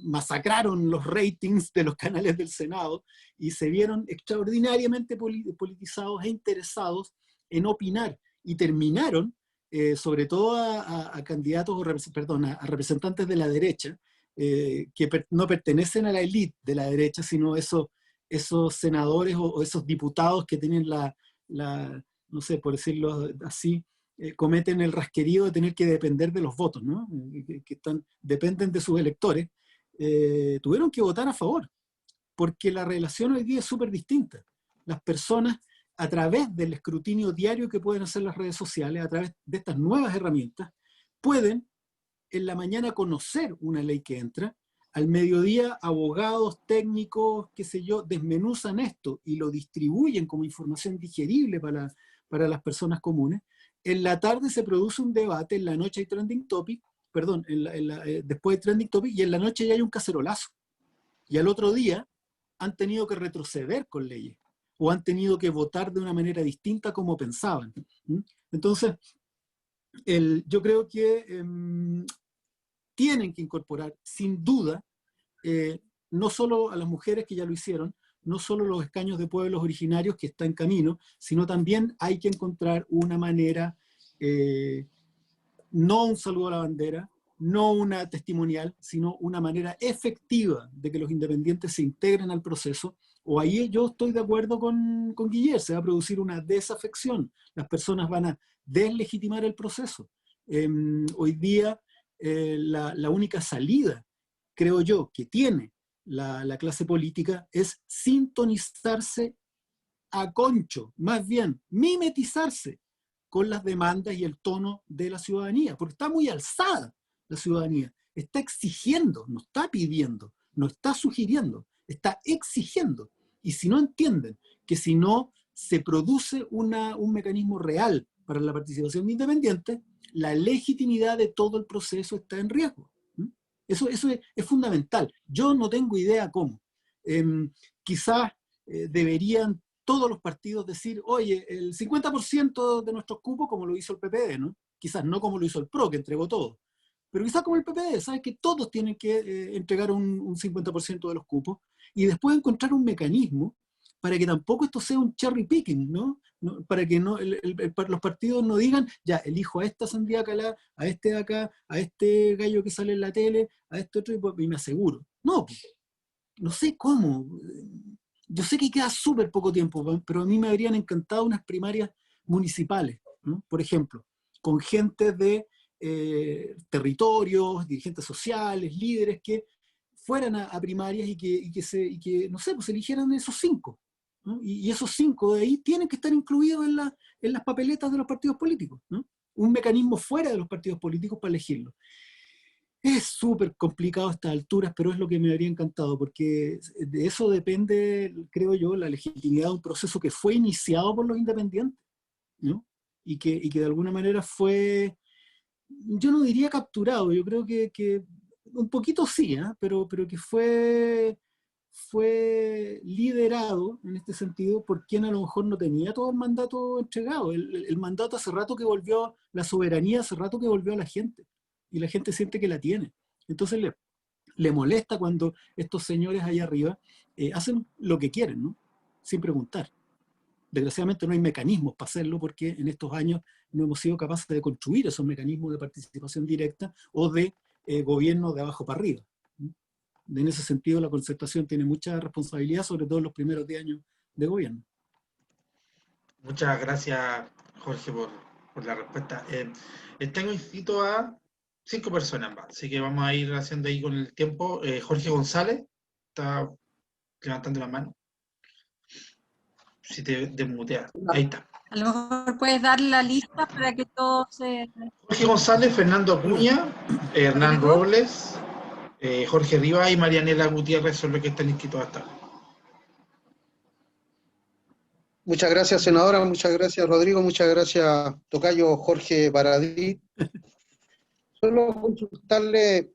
masacraron los ratings de los canales del Senado y se vieron extraordinariamente politizados e interesados en opinar, y terminaron, sobre todo a candidatos, a representantes de la derecha, que no pertenecen a la élite de la derecha, sino esos senadores o esos diputados que tienen no sé, por decirlo así, cometen el rasquerío de tener que depender de los votos, ¿no? Dependen de sus electores, tuvieron que votar a favor, porque la relación hoy día es súper distinta. Las personas, a través del escrutinio diario que pueden hacer las redes sociales, a través de estas nuevas herramientas, pueden en la mañana conocer una ley que entra, al mediodía abogados, técnicos, qué sé yo, desmenuzan esto y lo distribuyen como información digerible para las personas comunes. En la tarde se produce un debate, en la noche hay trending topic, perdón, después hay trending topic, y en la noche ya hay un cacerolazo. Y al otro día han tenido que retroceder con leyes, o han tenido que votar de una manera distinta como pensaban. Entonces, yo creo que tienen que incorporar, sin duda, no solo a las mujeres que ya lo hicieron, no solo los escaños de pueblos originarios que está en camino, sino también hay que encontrar una manera, no un saludo a la bandera, no una testimonial, sino una manera efectiva de que los independientes se integren al proceso. O ahí yo estoy de acuerdo con Guillermo, se va a producir una desafección, las personas van a deslegitimar el proceso. Hoy día la única salida, creo yo, que tiene la clase política es sintonizarse a concho, más bien mimetizarse con las demandas y el tono de la ciudadanía, porque está muy alzada la ciudadanía, está exigiendo, no está pidiendo, no está sugiriendo, está exigiendo. Y si no entienden que si no se produce un mecanismo real para la participación de independientes, la legitimidad de todo el proceso está en riesgo. Eso es fundamental. Yo no tengo idea cómo. Quizás deberían todos los partidos decir, oye, el 50% de nuestros cupos, como lo hizo el PPD, ¿no? Quizás no como lo hizo el PRO, que entregó todo, pero quizás como el PPD, ¿sabes? Que todos tienen que entregar un 50% de los cupos y después encontrar un mecanismo para que tampoco esto sea un cherry picking, ¿no? Para que los partidos no digan, ya, elijo a esta sandía calá, a este de acá, a este gallo que sale en la tele, a este otro, y me aseguro. No, no sé cómo. Yo sé que queda súper poco tiempo, pero a mí me habrían encantado unas primarias municipales, ¿no? Por ejemplo, con gente de territorios, dirigentes sociales, líderes que fueran a primarias y que no sé, pues eligieran esos 5, ¿no? Y esos 5 de ahí tienen que estar incluidos en las papeletas de los partidos políticos, ¿no? Un mecanismo fuera de los partidos políticos para elegirlos. Es súper complicado a estas alturas, pero es lo que me habría encantado, porque de eso depende, creo yo, la legitimidad de un proceso que fue iniciado por los independientes, ¿no? Y que de alguna manera fue, yo no diría capturado, yo creo que un poquito sí, ¿eh? Pero que fue liderado en este sentido por quien a lo mejor no tenía todo el mandato entregado. El mandato hace rato que volvió, la soberanía hace rato que volvió a la gente, y la gente siente que la tiene. Entonces le molesta cuando estos señores allá arriba hacen lo que quieren, ¿no? Sin preguntar. Desgraciadamente no hay mecanismos para hacerlo, porque en estos años no hemos sido capaces de construir esos mecanismos de participación directa o de gobierno de abajo para arriba. En ese sentido, la concertación tiene mucha responsabilidad, sobre todo en los primeros 10 años de gobierno. Muchas gracias, Jorge, por la respuesta. Tengo inscrito a 5 personas más, así que vamos a ir haciendo ahí con el tiempo. Jorge González está levantando la mano. Si te desmuteas. Ahí está. A lo mejor puedes dar la lista para que todos se... Jorge González, Fernando Acuña, Hernán Robles, Jorge Rivas y Marianela Gutiérrez son los que están inscritos hasta ahora. Muchas gracias, senadora, muchas gracias, Rodrigo, muchas gracias, tocayo Jorge Baradit. Solo consultarle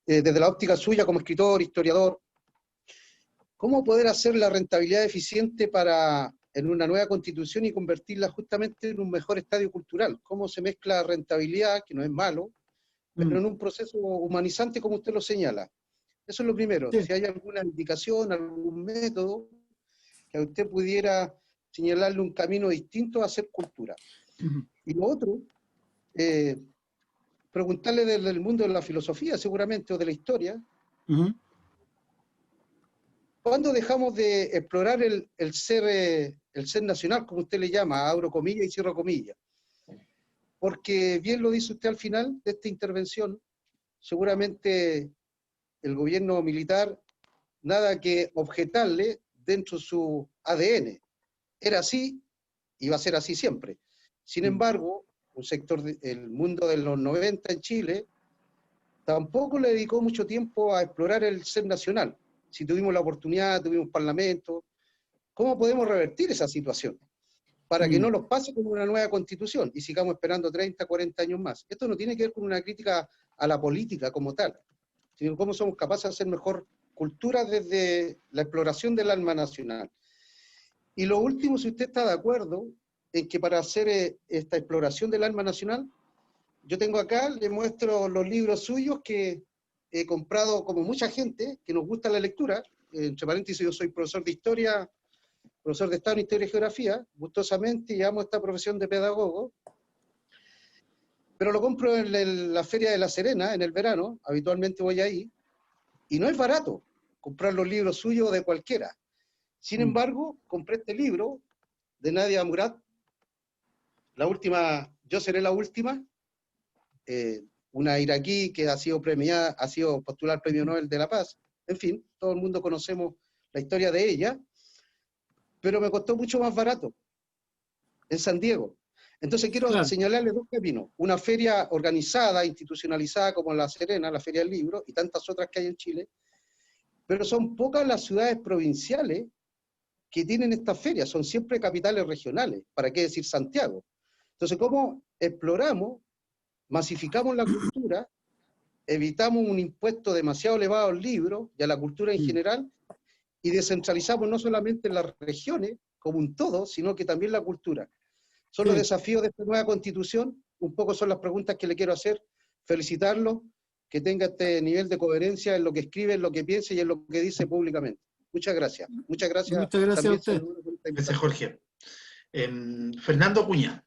desde la óptica suya como escritor, historiador, ¿cómo poder hacer la rentabilidad eficiente en una nueva constitución y convertirla justamente en un mejor estadio cultural? ¿Cómo se mezcla rentabilidad, que no es malo, pero en un proceso humanizante como usted lo señala? Eso es lo primero. Sí. Si hay alguna indicación, algún método que a usted pudiera señalarle un camino distinto a hacer cultura. Y lo otro, preguntarle desde el mundo de la filosofía, seguramente, o de la historia, ¿cuándo dejamos de explorar el ser nacional, como usted le llama, abro comillas y cierro comillas? Porque bien lo dice usted al final de esta intervención, seguramente el gobierno militar, nada que objetarle dentro de su ADN. Era así y va a ser así siempre. Sin embargo, un sector del mundo de los 90 en Chile tampoco le dedicó mucho tiempo a explorar el ser nacional. Si tuvimos la oportunidad, tuvimos parlamento, ¿cómo podemos revertir esa situación? Para que no nos pase con una nueva constitución y sigamos esperando 30, 40 años más. Esto no tiene que ver con una crítica a la política como tal, sino cómo somos capaces de hacer mejor cultura desde la exploración del alma nacional. Y lo último, si usted está de acuerdo en que para hacer esta exploración del alma nacional, yo tengo acá, le muestro los libros suyos que he comprado como mucha gente, que nos gusta la lectura. Entre paréntesis, yo soy profesor de historia, profesor de Estado en Historia y Geografía, gustosamente, y amo esta profesión de pedagogo. Pero lo compro en la Feria de La Serena, en el verano, habitualmente voy ahí, y no es barato comprar los libros suyos de cualquiera. Sin embargo, compré este libro de Nadia Murad, la última, yo seré la última, una iraquí que ha sido premiada, ha sido postular al Premio Nobel de la Paz. En fin, todo el mundo conocemos la historia de ella, pero me costó mucho más barato, en San Diego. Entonces quiero señalarle dos caminos: una feria organizada, institucionalizada como La Serena, la Feria del Libro, y tantas otras que hay en Chile, pero son pocas las ciudades provinciales que tienen estas ferias, son siempre capitales regionales, ¿para qué decir Santiago? Entonces, ¿cómo exploramos, masificamos la cultura, evitamos un impuesto demasiado elevado al libro y a la cultura en general, y descentralizamos no solamente en las regiones como un todo, sino que también la cultura? Son los desafíos de esta nueva constitución, un poco son las preguntas que le quiero hacer, felicitarlo, que tenga este nivel de coherencia en lo que escribe, en lo que piensa y en lo que dice públicamente. Muchas gracias. Muchas gracias. Muchas gracias a usted. Gracias, Jorge. Fernando Acuña.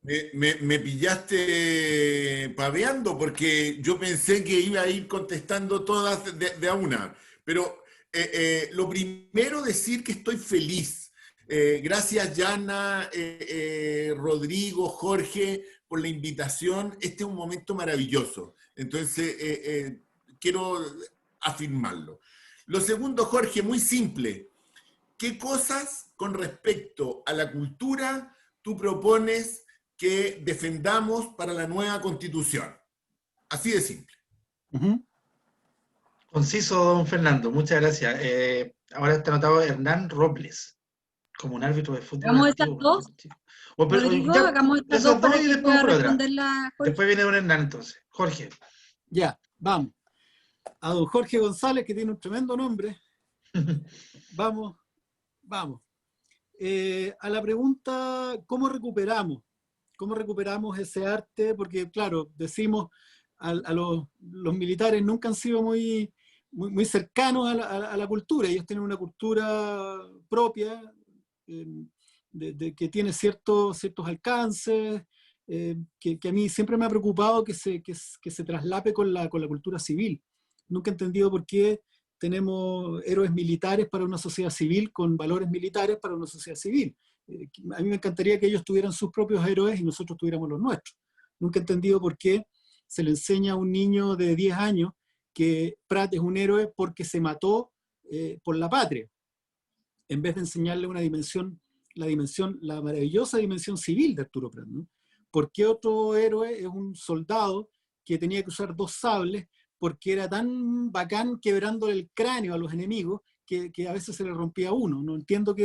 Me pillaste paveando porque yo pensé que iba a ir contestando todas de a una. Pero lo primero, decir que estoy feliz. Gracias, Yana, Rodrigo, Jorge, por la invitación. Este es un momento maravilloso. Entonces, quiero afirmarlo. Lo segundo, Jorge, muy simple. ¿Qué cosas con respecto a la cultura tú propones que defendamos para la nueva Constitución. Así de simple. Conciso, don Fernando, muchas gracias. Ahora está anotado Hernán Robles, como un árbitro de fútbol Hagamos estas antiguo. dos, Rodrigo, Ya, hagamos estas esos dos para dos y que después pueda por otra. responderla Jorge. Después viene don Hernán entonces. Jorge. Ya, vamos. A don Jorge González, que tiene un tremendo nombre. Vamos. A la pregunta, ¿cómo recuperamos? ¿Cómo recuperamos ese arte? Porque, claro, decimos, los militares nunca han sido muy cercanos a la cultura. Ellos tienen una cultura propia, que tiene ciertos alcances, que a mí siempre me ha preocupado que se traslape con la cultura civil. Nunca he entendido por qué tenemos héroes militares para una sociedad civil con valores militares para una sociedad civil. A mí me encantaría que ellos tuvieran sus propios héroes y nosotros tuviéramos los nuestros. Nunca he entendido por qué se le enseña a un niño de 10 años que Prat es un héroe porque se mató por la patria, en vez de enseñarle una dimensión, la maravillosa dimensión civil de Arturo Prat, ¿no? ¿Por qué otro héroe es un soldado que tenía que usar 2 sables porque era tan bacán quebrándole el cráneo a los enemigos que a veces se le rompía uno? No entiendo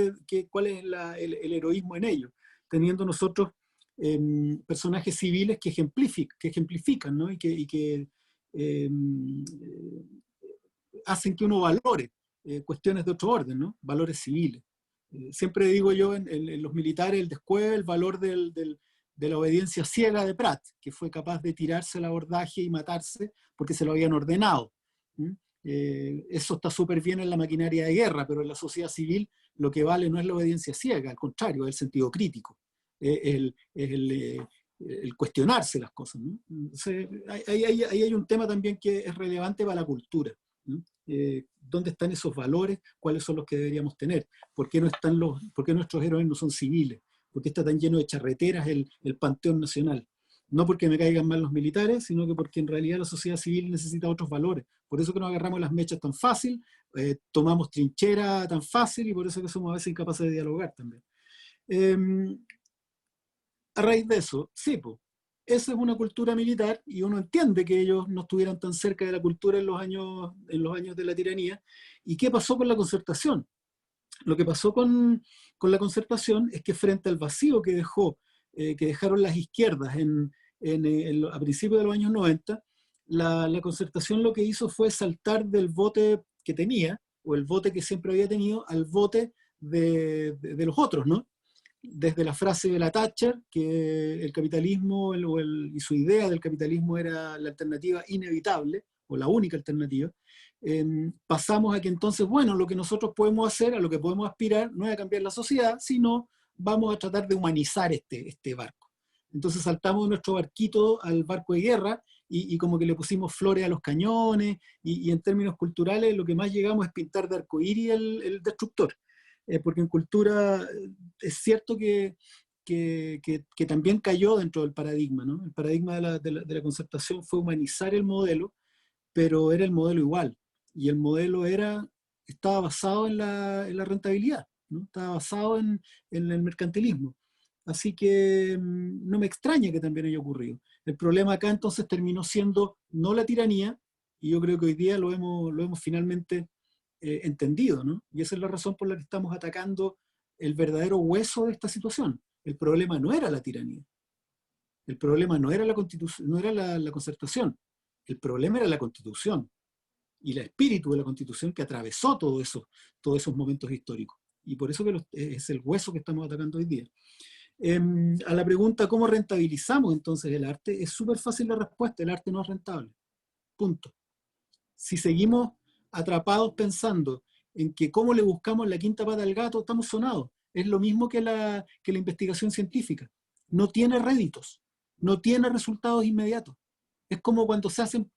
cuál es el heroísmo en ello, teniendo nosotros personajes civiles que ejemplifican, ¿no? y que hacen que uno valore cuestiones de otro orden, ¿no? Valores civiles. Siempre digo yo en los militares, el descueve, el valor de la obediencia ciega de Prat, que fue capaz de tirarse el abordaje y matarse porque se lo habían ordenado. Eso está súper bien en la maquinaria de guerra, pero en la sociedad civil lo que vale no es la obediencia ciega, al contrario, es el sentido crítico, es el cuestionarse las cosas, ¿no? Entonces, ahí hay un tema también que es relevante para la cultura, ¿no? ¿Dónde están esos valores? ¿Cuáles son los que deberíamos tener? ¿Por qué nuestros héroes no son civiles? ¿Por qué está tan lleno de charreteras el panteón nacional? No porque me caigan mal los militares, sino que porque en realidad la sociedad civil necesita otros valores. Por eso que nos agarramos las mechas tan fácil, tomamos trinchera tan fácil, y por eso que somos a veces incapaces de dialogar también. A raíz de eso, sí, pues, esa es una cultura militar, y uno entiende que ellos no estuvieran tan cerca de la cultura en los años de la tiranía. ¿Y qué pasó con la Concertación? Lo que pasó con la Concertación es que frente al vacío que dejaron las izquierdas a principios de los años 90, la Concertación lo que hizo fue saltar del bote que tenía, o el bote que siempre había tenido, al bote de los otros, ¿no? Desde la frase de la Thatcher, que el capitalismo y su idea del capitalismo era la alternativa inevitable, o la única alternativa, pasamos a que entonces, bueno, lo que nosotros podemos hacer, a lo que podemos aspirar, no es a cambiar la sociedad, sino vamos a tratar de humanizar este barco. Entonces saltamos de nuestro barquito al barco de guerra y como que le pusimos flores a los cañones, y en términos culturales lo que más llegamos es pintar de arcoíris el destructor. Porque en cultura es cierto que también cayó dentro del paradigma, ¿no? El paradigma de la Concertación fue humanizar el modelo, pero era el modelo igual, y el modelo estaba basado en la rentabilidad, ¿no? Estaba basado en el mercantilismo. Así que no me extraña que también haya ocurrido. El problema acá entonces terminó siendo no la tiranía, y yo creo que hoy día lo hemos finalmente entendido, ¿no? Y esa es la razón por la que estamos atacando el verdadero hueso de esta situación. El problema no era la tiranía, el problema no era la Constitución, no era la Concertación, el problema era la Constitución y el espíritu de la Constitución que atravesó todos esos momentos históricos. Y por eso que es el hueso que estamos atacando hoy día. A la pregunta ¿cómo rentabilizamos entonces el arte? Es súper fácil la respuesta: el arte no es rentable. Punto. Si seguimos atrapados pensando en que cómo le buscamos la quinta pata al gato, estamos sonados. Es lo mismo que la investigación científica. No tiene réditos, no tiene resultados inmediatos. Es como cuando se hacen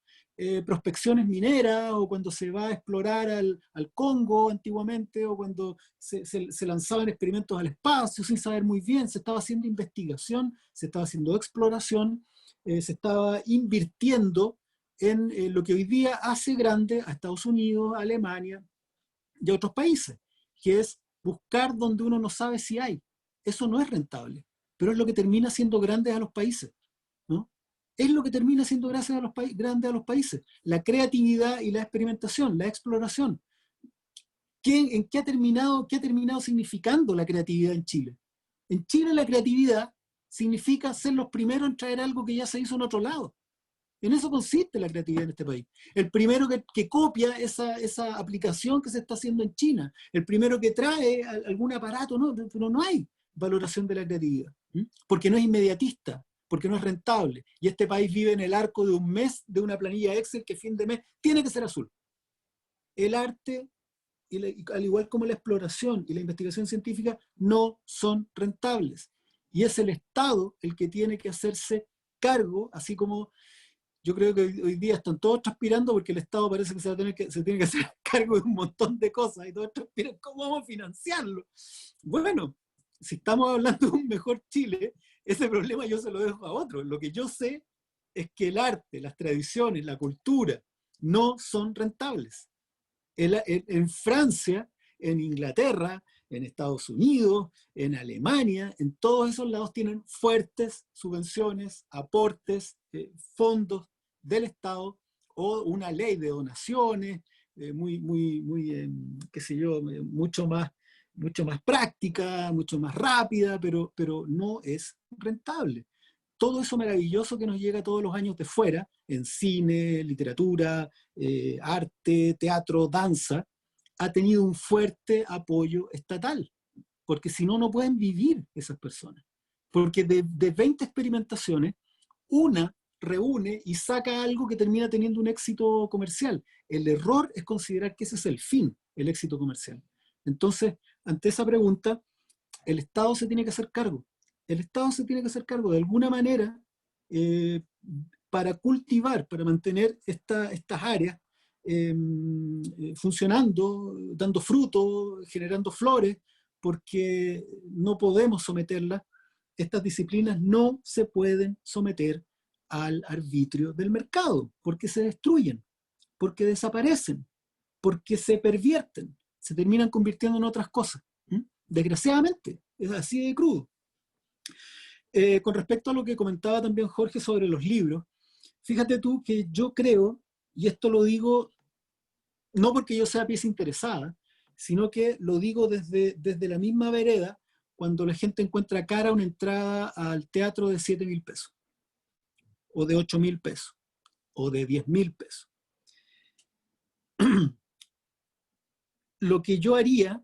prospecciones mineras, o cuando se va a explorar al Congo antiguamente, o cuando se lanzaban experimentos al espacio sin saber muy bien. Se estaba haciendo investigación, se estaba haciendo exploración, se estaba invirtiendo en lo que hoy día hace grande a Estados Unidos, a Alemania y a otros países, que es buscar donde uno no sabe si hay. Eso no es rentable. pero es lo que termina siendo grandes a los países, ¿no? Es lo que termina siendo grandes a los países. La creatividad y la experimentación, la exploración. ¿Qué ha terminado significando la creatividad en Chile? En Chile la creatividad significa ser los primeros en traer algo que ya se hizo en otro lado. En eso consiste la creatividad en este país. El primero que copia esa aplicación que se está haciendo en China. El primero que trae algún aparato, ¿no? Pero no hay valoración de la creatividad. Porque no es inmediatista, porque no es rentable. Y este país vive en el arco de un mes de una planilla Excel que fin de mes tiene que ser azul. El arte, al igual como la exploración y la investigación científica, no son rentables. Y es el Estado el que tiene que hacerse cargo, así como yo creo que hoy día están todos transpirando porque el Estado parece que se tiene que hacer cargo de un montón de cosas y todos transpiran, ¿cómo vamos a financiarlo? Bueno, si estamos hablando de un mejor Chile, ese problema yo se lo dejo a otros. Lo que yo sé es que el arte, las tradiciones, la cultura no son rentables. En Francia, en Inglaterra, en Estados Unidos, en Alemania, en todos esos lados tienen fuertes subvenciones, aportes, fondos del Estado o una ley de donaciones qué sé yo, mucho más práctica, mucho más rápida, pero no es rentable. Todo eso maravilloso que nos llega todos los años de fuera, en cine, literatura, arte, teatro, danza, ha tenido un fuerte apoyo estatal, porque si no, no pueden vivir esas personas. Porque de 20 experimentaciones, una reúne y saca algo que termina teniendo un éxito comercial. El error es considerar que ese es el fin, el éxito comercial. Entonces, ante esa pregunta, el Estado se tiene que hacer cargo. El Estado se tiene que hacer cargo de alguna manera para cultivar, para mantener estas áreas funcionando, dando frutos, generando flores, porque no podemos someterlas. Estas disciplinas no se pueden someter al arbitrio del mercado, porque se destruyen, porque desaparecen, porque se pervierten, se terminan convirtiendo en otras cosas. Desgraciadamente, es así de crudo. Con respecto a lo que comentaba también Jorge sobre los libros, fíjate tú que yo creo, y esto lo digo no porque yo sea pieza interesada, sino que lo digo desde la misma vereda, cuando la gente encuentra cara una entrada al teatro de 7.000 pesos, o de 8.000 pesos, o de 10.000 pesos. Lo que yo haría,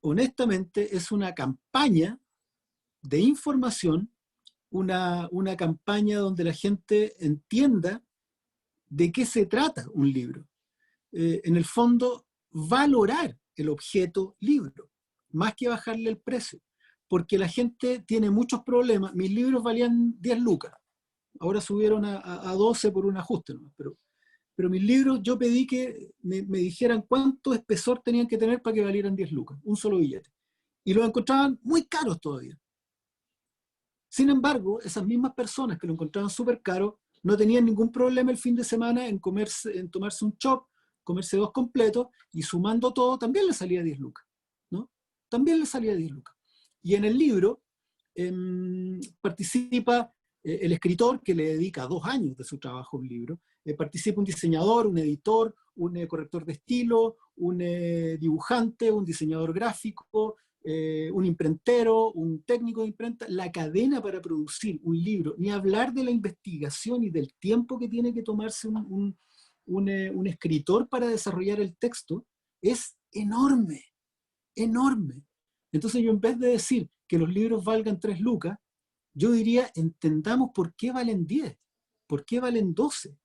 honestamente, es una campaña de información, una campaña donde la gente entienda de qué se trata un libro. En el fondo, valorar el objeto libro, más que bajarle el precio, porque la gente tiene muchos problemas. Mis libros valían 10 lucas, ahora subieron a 12 por un ajuste, ¿no? Pero mis libros yo pedí que me dijeran cuánto espesor tenían que tener para que valieran 10 lucas, un solo billete, y los encontraban muy caros todavía. Sin embargo, esas mismas personas que lo encontraban súper caro no tenían ningún problema el fin de semana en tomarse un chop, comerse 2 completos, y sumando todo también le salía 10 lucas, ¿no? También le salía 10 lucas. Y en el libro participa el escritor, que le dedica 2 años de su trabajo a un libro, participa un diseñador, un editor, un corrector de estilo, un dibujante, un diseñador gráfico, un imprentero, un técnico de imprenta. La cadena para producir un libro, ni hablar de la investigación y del tiempo que tiene que tomarse un escritor para desarrollar el texto, es enorme, enorme. Entonces yo, en vez de decir que los libros valgan 3 lucas, yo diría, entendamos por qué valen 10, por qué valen 12,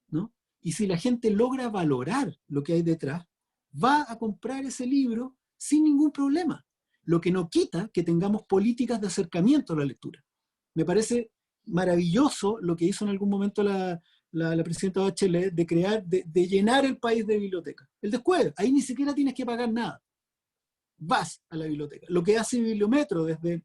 ¿no? Y si la gente logra valorar lo que hay detrás, va a comprar ese libro sin ningún problema. Lo que no quita que tengamos políticas de acercamiento a la lectura. Me parece maravilloso lo que hizo en algún momento la presidenta Bachelet de llenar el país de bibliotecas. El descuido, ahí ni siquiera tienes que pagar nada. Vas a la biblioteca. Lo que hace Bibliometro desde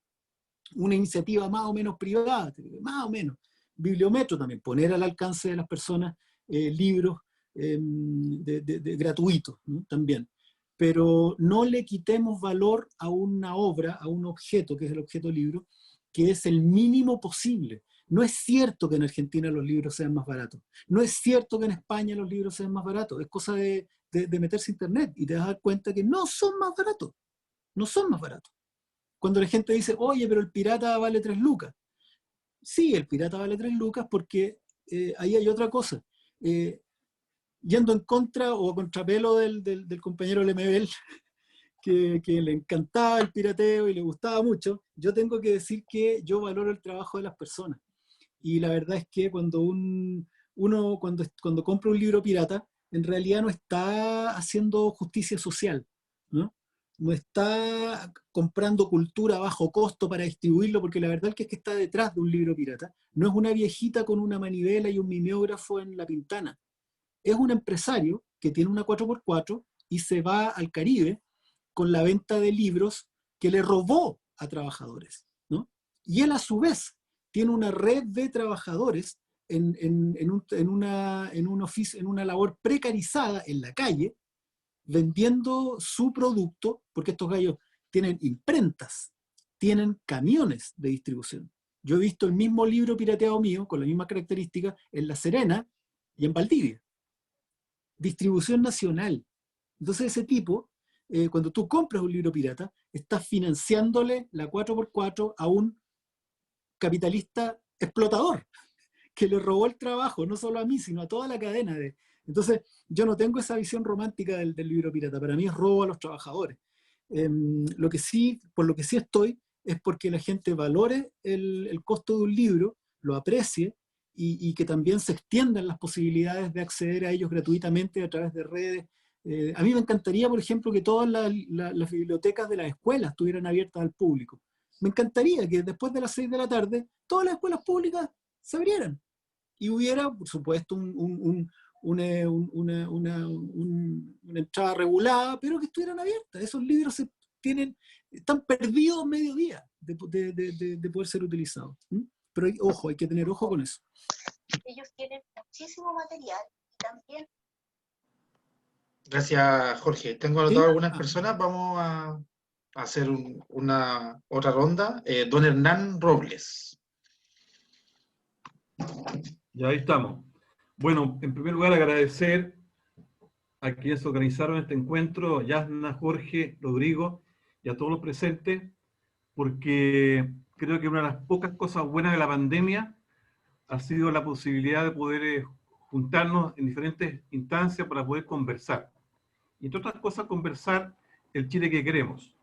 una iniciativa más o menos privada, más o menos. Bibliometro también, poner al alcance de las personas libros gratuitos, ¿no? También. pero no le quitemos valor a una obra, a un objeto, que es el objeto libro, que es el mínimo posible. No es cierto que en Argentina los libros sean más baratos. No es cierto que en España los libros sean más baratos. Es cosa de meterse a internet y te vas a dar cuenta que no son más baratos. No son más baratos. Cuando la gente dice, oye, pero el pirata vale 3 lucas. Sí, el pirata vale 3 lucas porque ahí hay otra cosa. Yendo en contra o a contrapelo del compañero Lemebel, que le encantaba el pirateo y le gustaba mucho, yo tengo que decir que yo valoro el trabajo de las personas. Y la verdad es que cuando uno compra un libro pirata, en realidad no está haciendo justicia social, ¿no? No está comprando cultura a bajo costo para distribuirlo, porque la verdad es que está detrás de un libro pirata no es una viejita con una manivela y un mimeógrafo en la pintana. Es un empresario que tiene una 4x4 y se va al Caribe con la venta de libros que le robó a trabajadores, ¿no? Y él a su vez tiene una red de trabajadores en una labor precarizada en la calle, vendiendo su producto, porque estos gallos tienen imprentas, tienen camiones de distribución. Yo he visto el mismo libro pirateado mío, con las mismas características, en La Serena y en Valdivia. Distribución nacional. Entonces ese tipo, cuando tú compras un libro pirata, estás financiándole la 4x4 a un capitalista explotador que le robó el trabajo, no solo a mí, sino a toda la cadena. Entonces, yo no tengo esa visión romántica del libro pirata. Para mí es robo a los trabajadores. Por lo que sí estoy, es porque la gente valore el costo de un libro, lo aprecie, y que también se extiendan las posibilidades de acceder a ellos gratuitamente a través de redes. A mí me encantaría, por ejemplo, que todas las bibliotecas de las escuelas estuvieran abiertas al público. Me encantaría que después de las 6 de la tarde todas las escuelas públicas se abrieran y hubiera, por supuesto, una entrada regulada, pero que estuvieran abiertas. Esos libros están perdidos mediodía de poder ser utilizados. Pero ojo, hay que tener ojo con eso. Ellos tienen muchísimo material también. Gracias, Jorge. Tengo anotado algunas personas. Vamos a hacer una otra ronda. Don Hernán Robles. Ya ahí estamos. Bueno, en primer lugar agradecer a quienes organizaron este encuentro, Yasna, Jorge, Rodrigo y a todos los presentes, porque creo que una de las pocas cosas buenas de la pandemia ha sido la posibilidad de poder juntarnos en diferentes instancias para poder conversar. Y entre otras cosas, conversar el Chile que queremos.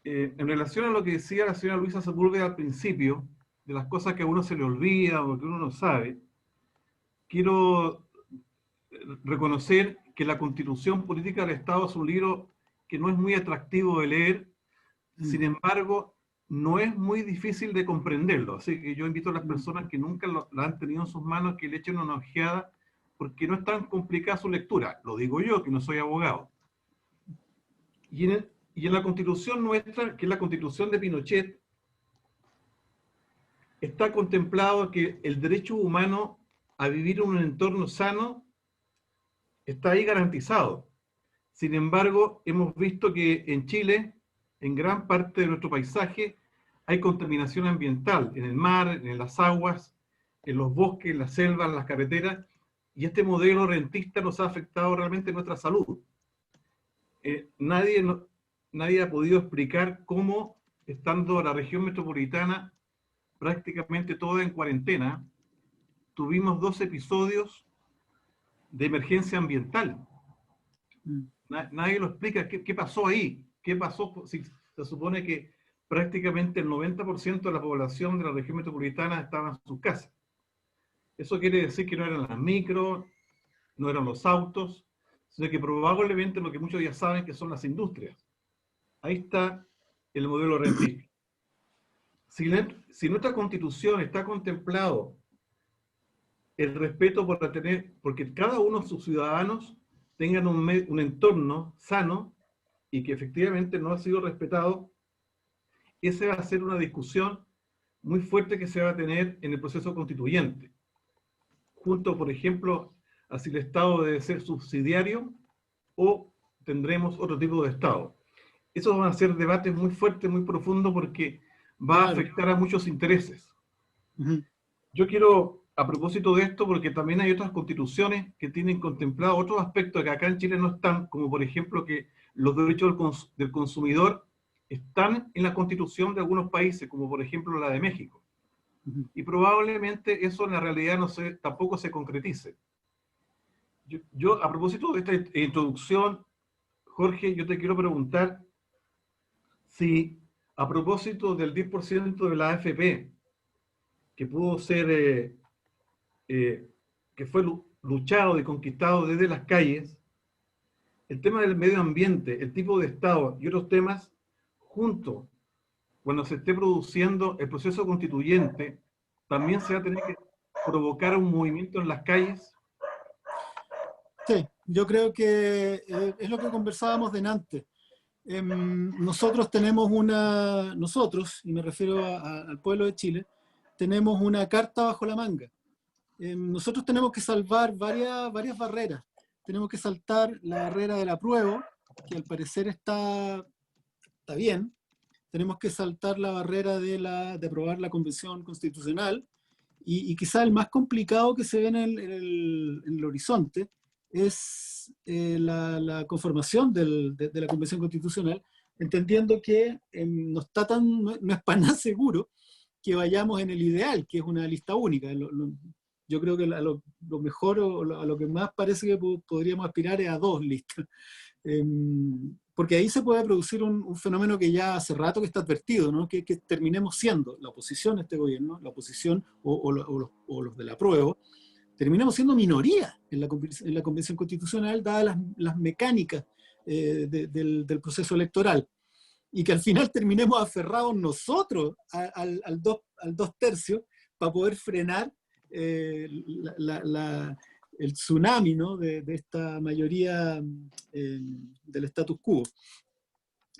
En relación a lo que decía la señora Luisa Sepúlveda al principio, de las cosas que a uno se le olvida o que uno no sabe, quiero reconocer que la Constitución Política del Estado es un libro que no es muy atractivo de leer, sin embargo, no es muy difícil de comprenderlo. Así que yo invito a las personas que nunca la han tenido en sus manos que le echen una ojeada, porque no es tan complicada su lectura. Lo digo yo, que no soy abogado. Y en la Constitución nuestra, que es la Constitución de Pinochet, está contemplado que el derecho humano a vivir en un entorno sano está ahí garantizado. Sin embargo, hemos visto que en Chile, en gran parte de nuestro paisaje, hay contaminación ambiental, en el mar, en las aguas, en los bosques, en las selvas, en las carreteras, y este modelo rentista nos ha afectado realmente nuestra salud. Nadie ha podido explicar cómo, estando la región metropolitana prácticamente toda en cuarentena, tuvimos 2 episodios de emergencia ambiental. Nadie lo explica. ¿Qué pasó ahí? ¿Qué pasó? Si se supone que prácticamente el 90% de la población de la región metropolitana estaba en sus casas. Eso quiere decir que no eran las micros, no eran los autos, sino que probablemente lo que muchos ya saben que son las industrias. Ahí está el modelo rentista. Si nuestra Constitución está contemplado el respeto porque cada uno de sus ciudadanos tengan un entorno sano y que efectivamente no ha sido respetado, esa va a ser una discusión muy fuerte que se va a tener en el proceso constituyente. Junto, por ejemplo, a si el Estado debe ser subsidiario o tendremos otro tipo de Estado. Esos van a ser debates muy fuertes, muy profundos, porque va a afectar a muchos intereses. Yo quiero, a propósito de esto, porque también hay otras constituciones que tienen contemplado otros aspectos que acá en Chile no están, como por ejemplo que los derechos del consumidor están en la constitución de algunos países, como por ejemplo la de México. Y probablemente eso en la realidad tampoco se concretice. Yo, a propósito de esta introducción, Jorge, yo te quiero preguntar si, a propósito del 10% de la AFP, que pudo ser, que fue luchado y conquistado desde las calles, el tema del medio ambiente, el tipo de Estado y otros temas, junto, cuando se esté produciendo el proceso constituyente, también se va a tener que provocar un movimiento en las calles. Sí, yo creo que es lo que conversábamos delante. Nosotros tenemos nosotros, y me refiero al pueblo de Chile, tenemos una carta bajo la manga. Nosotros tenemos que salvar varias barreras. Tenemos que saltar la barrera del apruebo, que al parecer está bien. Tenemos que saltar la barrera de aprobar la Convención Constitucional, y quizá el más complicado que se ve en el horizonte es la conformación de la Convención Constitucional, entendiendo que no es para nada seguro que vayamos en el ideal, que es una lista única. Yo creo que a lo mejor, o a lo que más parece que podríamos aspirar es a 2 listas. Porque ahí se puede producir un fenómeno que ya hace rato que está advertido, ¿no? Que terminemos siendo la oposición a este gobierno, la oposición o los del apruebo, terminamos siendo minoría en la Convención Constitucional, dadas las mecánicas del proceso electoral, y que al final terminemos aferrados nosotros al 2/3 para poder frenar el tsunami, ¿no? de esta mayoría del status quo.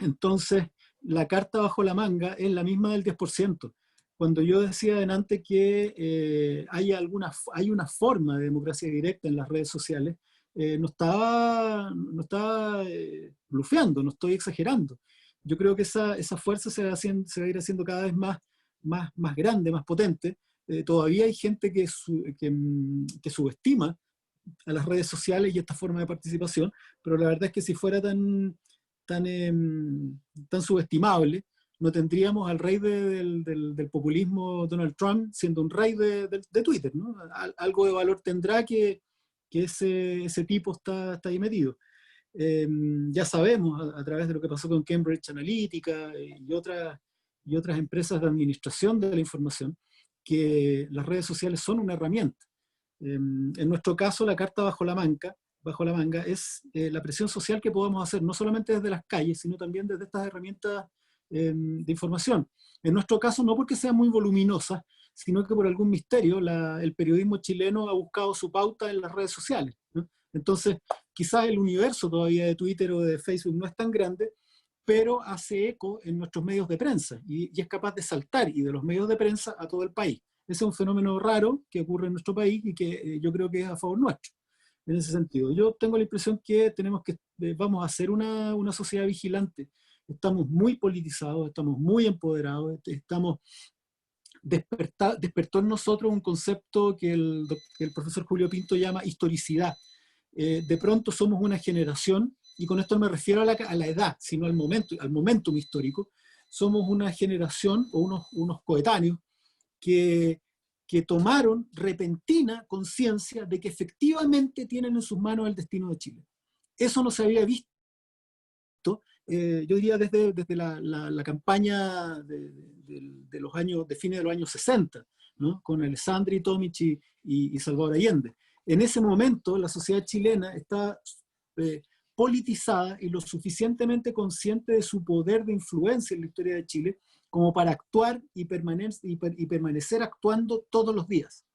Entonces, la carta bajo la manga es la misma del 10%. Cuando yo decía delante que hay una forma de democracia directa en las redes sociales, no estaba blufeando, no estoy exagerando. Yo creo que esa fuerza se va a ir haciendo cada vez más grande, más potente. Todavía hay gente que subestima a las redes sociales y esta forma de participación, pero la verdad es que si fuera tan subestimable, no tendríamos al rey del populismo, Donald Trump, siendo un rey de Twitter, ¿no? Algo de valor tendrá que ese tipo está ahí metido. Ya sabemos, a través de lo que pasó con Cambridge Analytica y otras empresas de administración de la información, que las redes sociales son una herramienta. En nuestro caso, la carta bajo la manga es la presión social que podemos hacer, no solamente desde las calles, sino también desde estas herramientas de información. En nuestro caso, no porque sean muy voluminosas, sino que por algún misterio el periodismo chileno ha buscado su pauta en las redes sociales, ¿no? Entonces, quizás el universo todavía de Twitter o de Facebook no es tan grande, pero hace eco en nuestros medios de prensa y es capaz de saltar y de los medios de prensa a todo el país. Ese es un fenómeno raro que ocurre en nuestro país y que yo creo que es a favor nuestro. En ese sentido, yo tengo la impresión que vamos a ser una sociedad vigilante. Estamos muy politizados, estamos muy empoderados, despertó en nosotros un concepto que el profesor Julio Pinto llama historicidad. De pronto somos una generación, y con esto no me refiero a la edad, sino al momentum histórico. Somos una generación o unos coetáneos que tomaron repentina conciencia de que efectivamente tienen en sus manos el destino de Chile. Eso no se había visto, yo diría desde la campaña de los años, de fines de los años 60, ¿no? Con Alessandri, Tomic y Salvador Allende. En ese momento la sociedad chilena está politizada y lo suficientemente consciente de su poder de influencia en la historia de Chile como para actuar y permanecer actuando todos los días.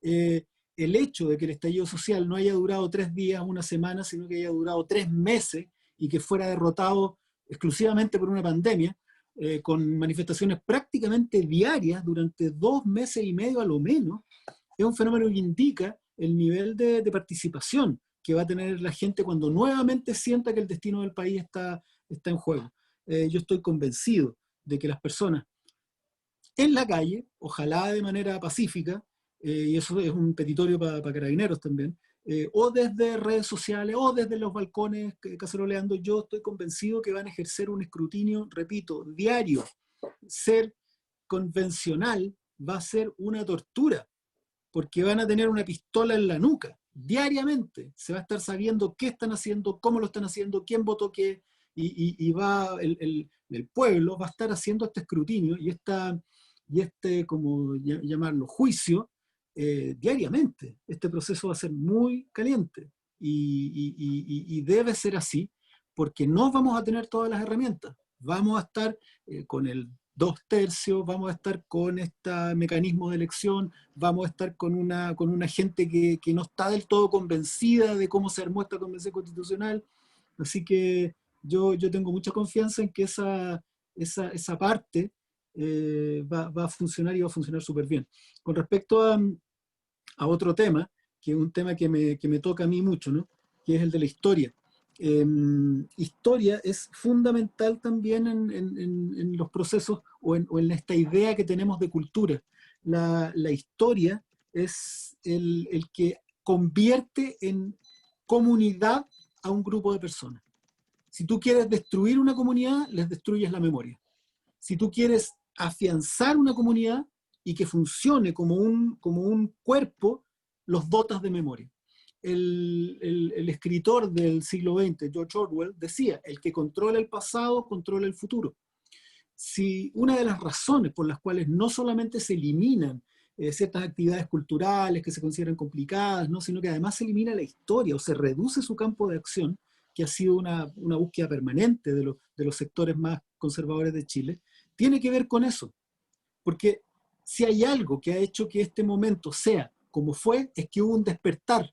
El hecho de que el estallido social no haya durado 3 días, una semana, sino que haya durado 3 meses y que fuera derrotado exclusivamente por una pandemia, con manifestaciones prácticamente diarias durante 2 meses y medio a lo menos, es un fenómeno que indica el nivel de participación que va a tener la gente cuando nuevamente sienta que el destino del país está en juego. Yo estoy convencido de que las personas en la calle, ojalá de manera pacífica, y eso es un petitorio para carabineros también, o desde redes sociales, o desde los balcones caceroleando, yo estoy convencido que van a ejercer un escrutinio, repito, diario. Ser convencional va a ser una tortura, porque van a tener una pistola en la nuca, diariamente. Se va a estar sabiendo qué están haciendo, cómo lo están haciendo, quién votó qué, y va el pueblo va a estar haciendo este escrutinio y como llamarlo, juicio, diariamente. Este proceso va a ser muy caliente y debe ser así, porque no vamos a tener todas las herramientas. Vamos a estar con el 2/3, vamos a estar con este mecanismo de elección, vamos a estar con una gente que no está del todo convencida de cómo se armó esta convención constitucional. Así que yo tengo mucha confianza en que esa parte va a funcionar y va a funcionar súper bien. Con respecto a otro tema, que es un tema que me toca a mí mucho, ¿no? Que es el de la historia. Historia es fundamental también en los procesos o en esta idea que tenemos de cultura. La historia es el que convierte en comunidad a un grupo de personas. Si tú quieres destruir una comunidad, les destruyes la memoria. Si tú quieres afianzar una comunidad y que funcione como un cuerpo, los dotas de memoria. El escritor del siglo XX, George Orwell, decía: el que controla el pasado, controla el futuro. Si una de las razones por las cuales no solamente se eliminan ciertas actividades culturales que se consideran complicadas, ¿no? Sino que además se elimina la historia o se reduce su campo de acción, que ha sido una búsqueda permanente de los sectores más conservadores de Chile, tiene que ver con eso. Porque si hay algo que ha hecho que este momento sea como fue, es que hubo un despertar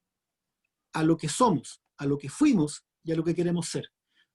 a lo que somos, a lo que fuimos y a lo que queremos ser.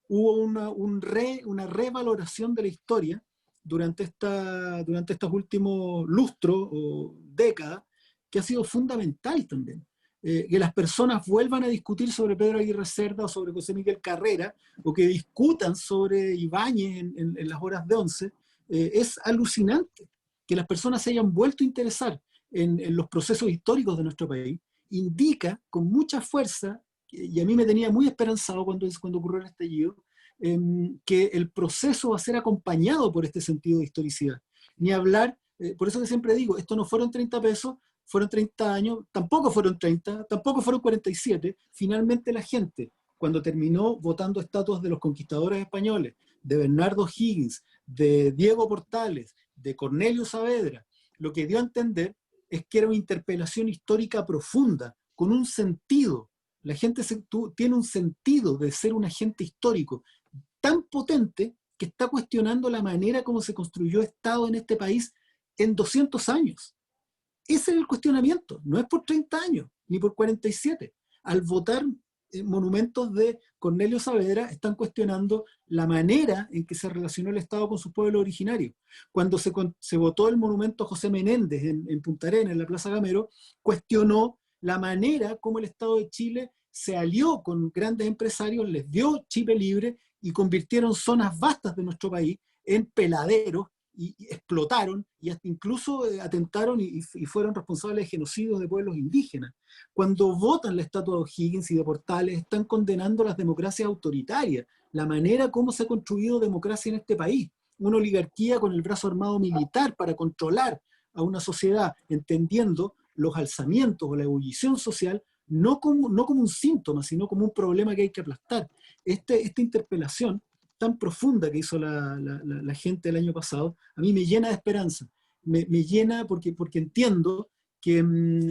Hubo una revaloración de la historia durante estos últimos lustros o décadas, que ha sido fundamental también. Que las personas vuelvan a discutir sobre Pedro Aguirre Cerda o sobre José Miguel Carrera, o que discutan sobre Ibáñez en las horas de 11, es alucinante. Que las personas se hayan vuelto a interesar en los procesos históricos de nuestro país, indica con mucha fuerza, y a mí me tenía muy esperanzado cuando ocurrió el estallido, que el proceso va a ser acompañado por este sentido de historicidad. Ni hablar, por eso que siempre digo, esto no fueron 30 pesos, fueron 30 años, tampoco fueron 30, tampoco fueron 47. Finalmente la gente, cuando terminó votando estatuas de los conquistadores españoles, de Bernardo Higgins, de Diego Portales, de Cornelio Saavedra, lo que dio a entender es que era una interpelación histórica profunda, con un sentido. La gente tiene un sentido de ser un agente histórico tan potente que está cuestionando la manera como se construyó Estado en este país en 200 años. Ese es el cuestionamiento, no es por 30 años, ni por 47. Al votar monumentos de Cornelio Saavedra, están cuestionando la manera en que se relacionó el Estado con su pueblo originario. Cuando se votó el monumento a José Menéndez en Punta Arenas, en la Plaza Gamero, cuestionó la manera como el Estado de Chile se alió con grandes empresarios, les dio Chile libre y convirtieron zonas vastas de nuestro país en peladeros, y explotaron y hasta incluso atentaron y fueron responsables de genocidios de pueblos indígenas. Cuando votan la estatua de O'Higgins y de Portales, están condenando las democracias autoritarias, la manera como se ha construido democracia en este país, una oligarquía con el brazo armado militar para controlar a una sociedad, entendiendo los alzamientos o la ebullición social no como un síntoma, sino como un problema que hay que aplastar. Esta interpelación tan profunda que hizo la gente el año pasado, a mí me llena de esperanza. Me llena porque entiendo que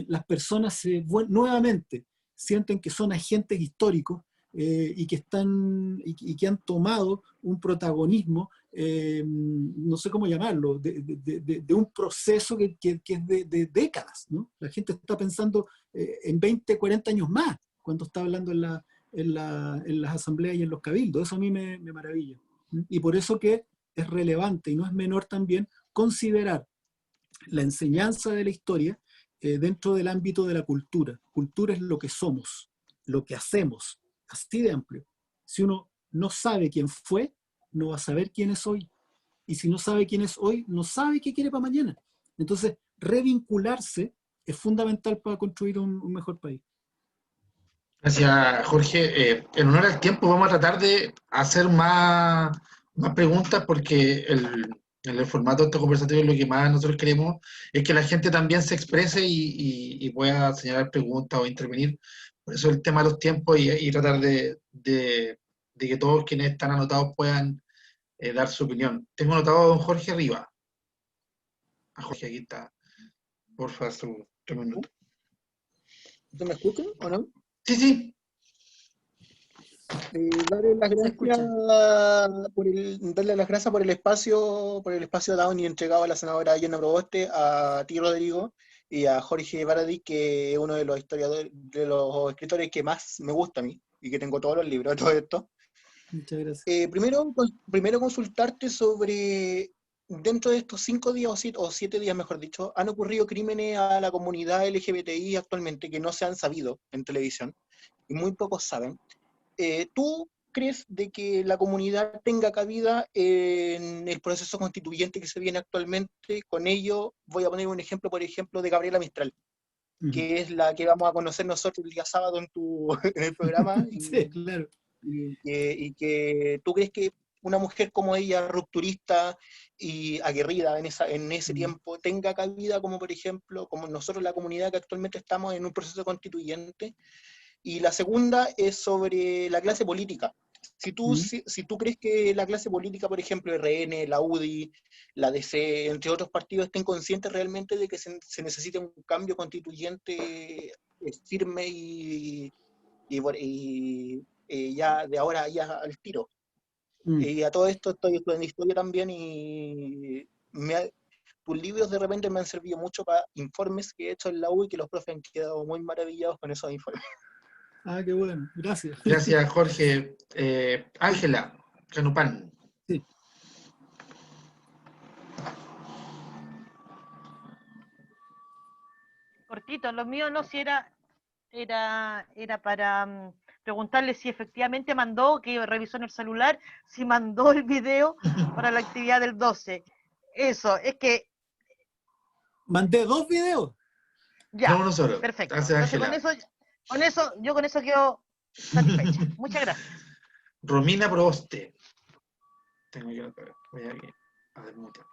las personas nuevamente sienten que son agentes históricos y que han tomado un protagonismo, no sé cómo llamarlo, de un proceso que es de décadas, ¿no? La gente está pensando en 20, 40 años más, cuando está hablando en las asambleas y en los cabildos. Eso a mí me maravilla. Y por eso que es relevante y no es menor también considerar la enseñanza de la historia dentro del ámbito de la cultura. Cultura es lo que somos. lo que hacemos, así de amplio. Si uno no sabe quién fue, no va a saber quién es hoy. Y si no sabe quién es hoy, no sabe qué quiere para mañana. Entonces, revincularse es fundamental para construir un mejor país. Gracias, Jorge. En honor al tiempo, vamos a tratar de hacer más preguntas porque en el formato de este conversatorio lo que más nosotros queremos es que la gente también se exprese y pueda señalar preguntas o intervenir. Por eso el tema de los tiempos y tratar de que todos quienes están anotados puedan dar su opinión. Tengo anotado a don Jorge arriba. A Jorge, aquí está. Porfa, su minuto. ¿Se me escucha o no? Sí, sí. Darle las Se gracias escucha. darle las gracias por el espacio dado y entregado a la senadora Yana Proboste, a ti, Rodrigo, y a Jorge Baradí, que es uno de los historiadores, de los escritores que más me gusta a mí, y que tengo todos los libros de todo esto. Muchas gracias. Primero consultarte sobre, dentro de estos 5 días o 7 días, mejor dicho, han ocurrido crímenes a la comunidad LGBTI actualmente que no se han sabido en televisión, y muy pocos saben. ¿Tú crees de que la comunidad tenga cabida en el proceso constituyente que se viene actualmente? Con ello voy a poner un ejemplo, por ejemplo, de Gabriela Mistral, que es la que vamos a conocer nosotros el día sábado en el programa, Sí, claro. y que tú crees que una mujer como ella, rupturista y aguerrida en ese tiempo, tenga cabida como, por ejemplo, como nosotros, la comunidad que actualmente estamos en un proceso constituyente. Y la segunda es sobre la clase política. Si tú crees que la clase política, por ejemplo, RN, la UDI, la DC, entre otros partidos, estén conscientes realmente de que se necesita un cambio constituyente firme y ya de ahora ya al tiro. Y a todo esto estoy estudiando historia también y tus libros de repente me han servido mucho para informes que he hecho en la U y que los profes han quedado muy maravillados con esos informes. Ah, qué bueno. Gracias. Gracias, Jorge. Ángela Canupán. Sí. Cortito, lo mío no, si era para preguntarle si efectivamente mandó, que revisó en el celular, si mandó el video para la actividad del 12. Eso, es que Mandé 2 videos. ya, No, uno solo. perfecto. Gracias, Entonces Ángela. yo con eso quedo satisfecha. Muchas gracias. Romina Proboste. Tengo yo, voy a desmutear.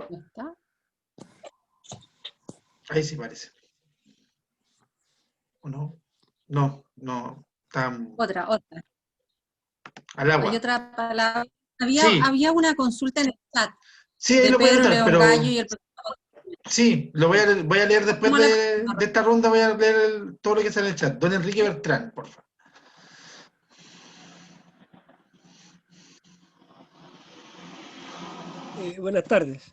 ¿No está? Ahí sí parece. ¿O no? No, está Otra. al agua. Hay otra palabra. Sí. Había una consulta en el chat Sí, ahí de lo voy a Pedro entrar, León pero Gallo y el sí, lo voy a leer después ¿Cómo la- de esta ronda, voy a leer todo lo que sale en el chat. Don Enrique Bertrán, por favor. Buenas tardes.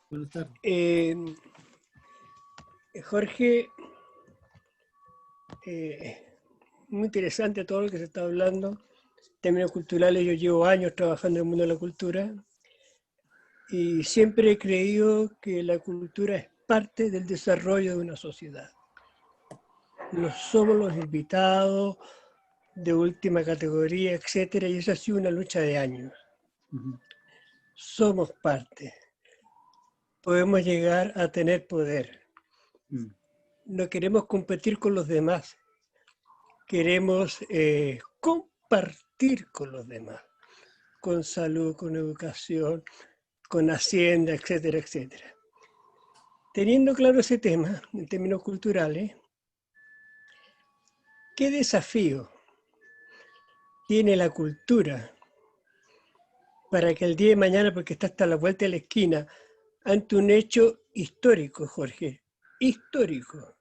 Buenas tardes. Jorge, muy interesante todo lo que se está hablando. En términos culturales, yo llevo años trabajando en el mundo de la cultura y siempre he creído que la cultura es parte del desarrollo de una sociedad. No somos los invitados de última categoría, etcétera, y esa ha sido una lucha de años. Somos parte. Podemos llegar a tener poder. No queremos competir con los demás. Queremos compartir con los demás. Con salud, con educación, con hacienda, etcétera, etcétera. Teniendo claro ese tema, en términos culturales, ¿qué desafío tiene la cultura para que el día de mañana, porque está hasta la vuelta de la esquina, ante un hecho histórico, Jorge, histórico?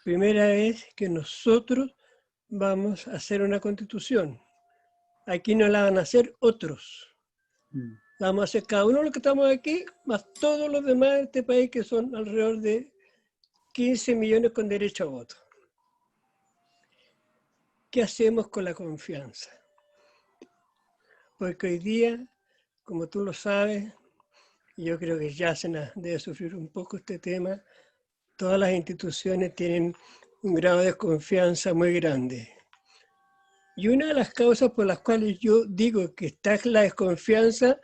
Primera vez que nosotros vamos a hacer una constitución. Aquí no la van a hacer otros. La vamos a hacer cada uno de los que estamos aquí, más todos los demás de este país, que son alrededor de 15 millones con derecho a voto. ¿qué hacemos con la confianza? Porque hoy día, como tú lo sabes, y yo creo que Yasna debe sufrir un poco este tema, todas las instituciones tienen un grado de desconfianza muy grande. Y una de las causas por las cuales yo digo que está la desconfianza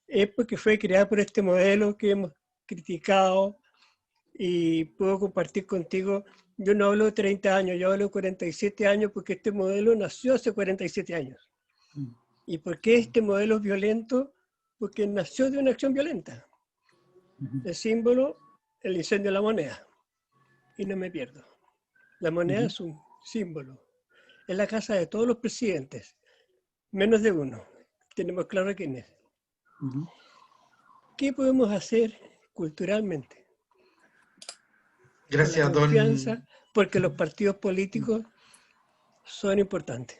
es porque fue creada por este modelo que hemos criticado, y puedo compartir contigo, yo no hablo de 30 años, yo hablo de 47 años porque este modelo nació hace 47 años. ¿Y por qué este modelo es violento? Porque nació de una acción violenta. El símbolo, el incendio de la moneda. Y no me pierdo. La moneda es un símbolo. Es la casa de todos los presidentes, menos de uno. Tenemos claro quién es. ¿Qué podemos hacer culturalmente? Gracias, con la confianza, porque los partidos políticos son importantes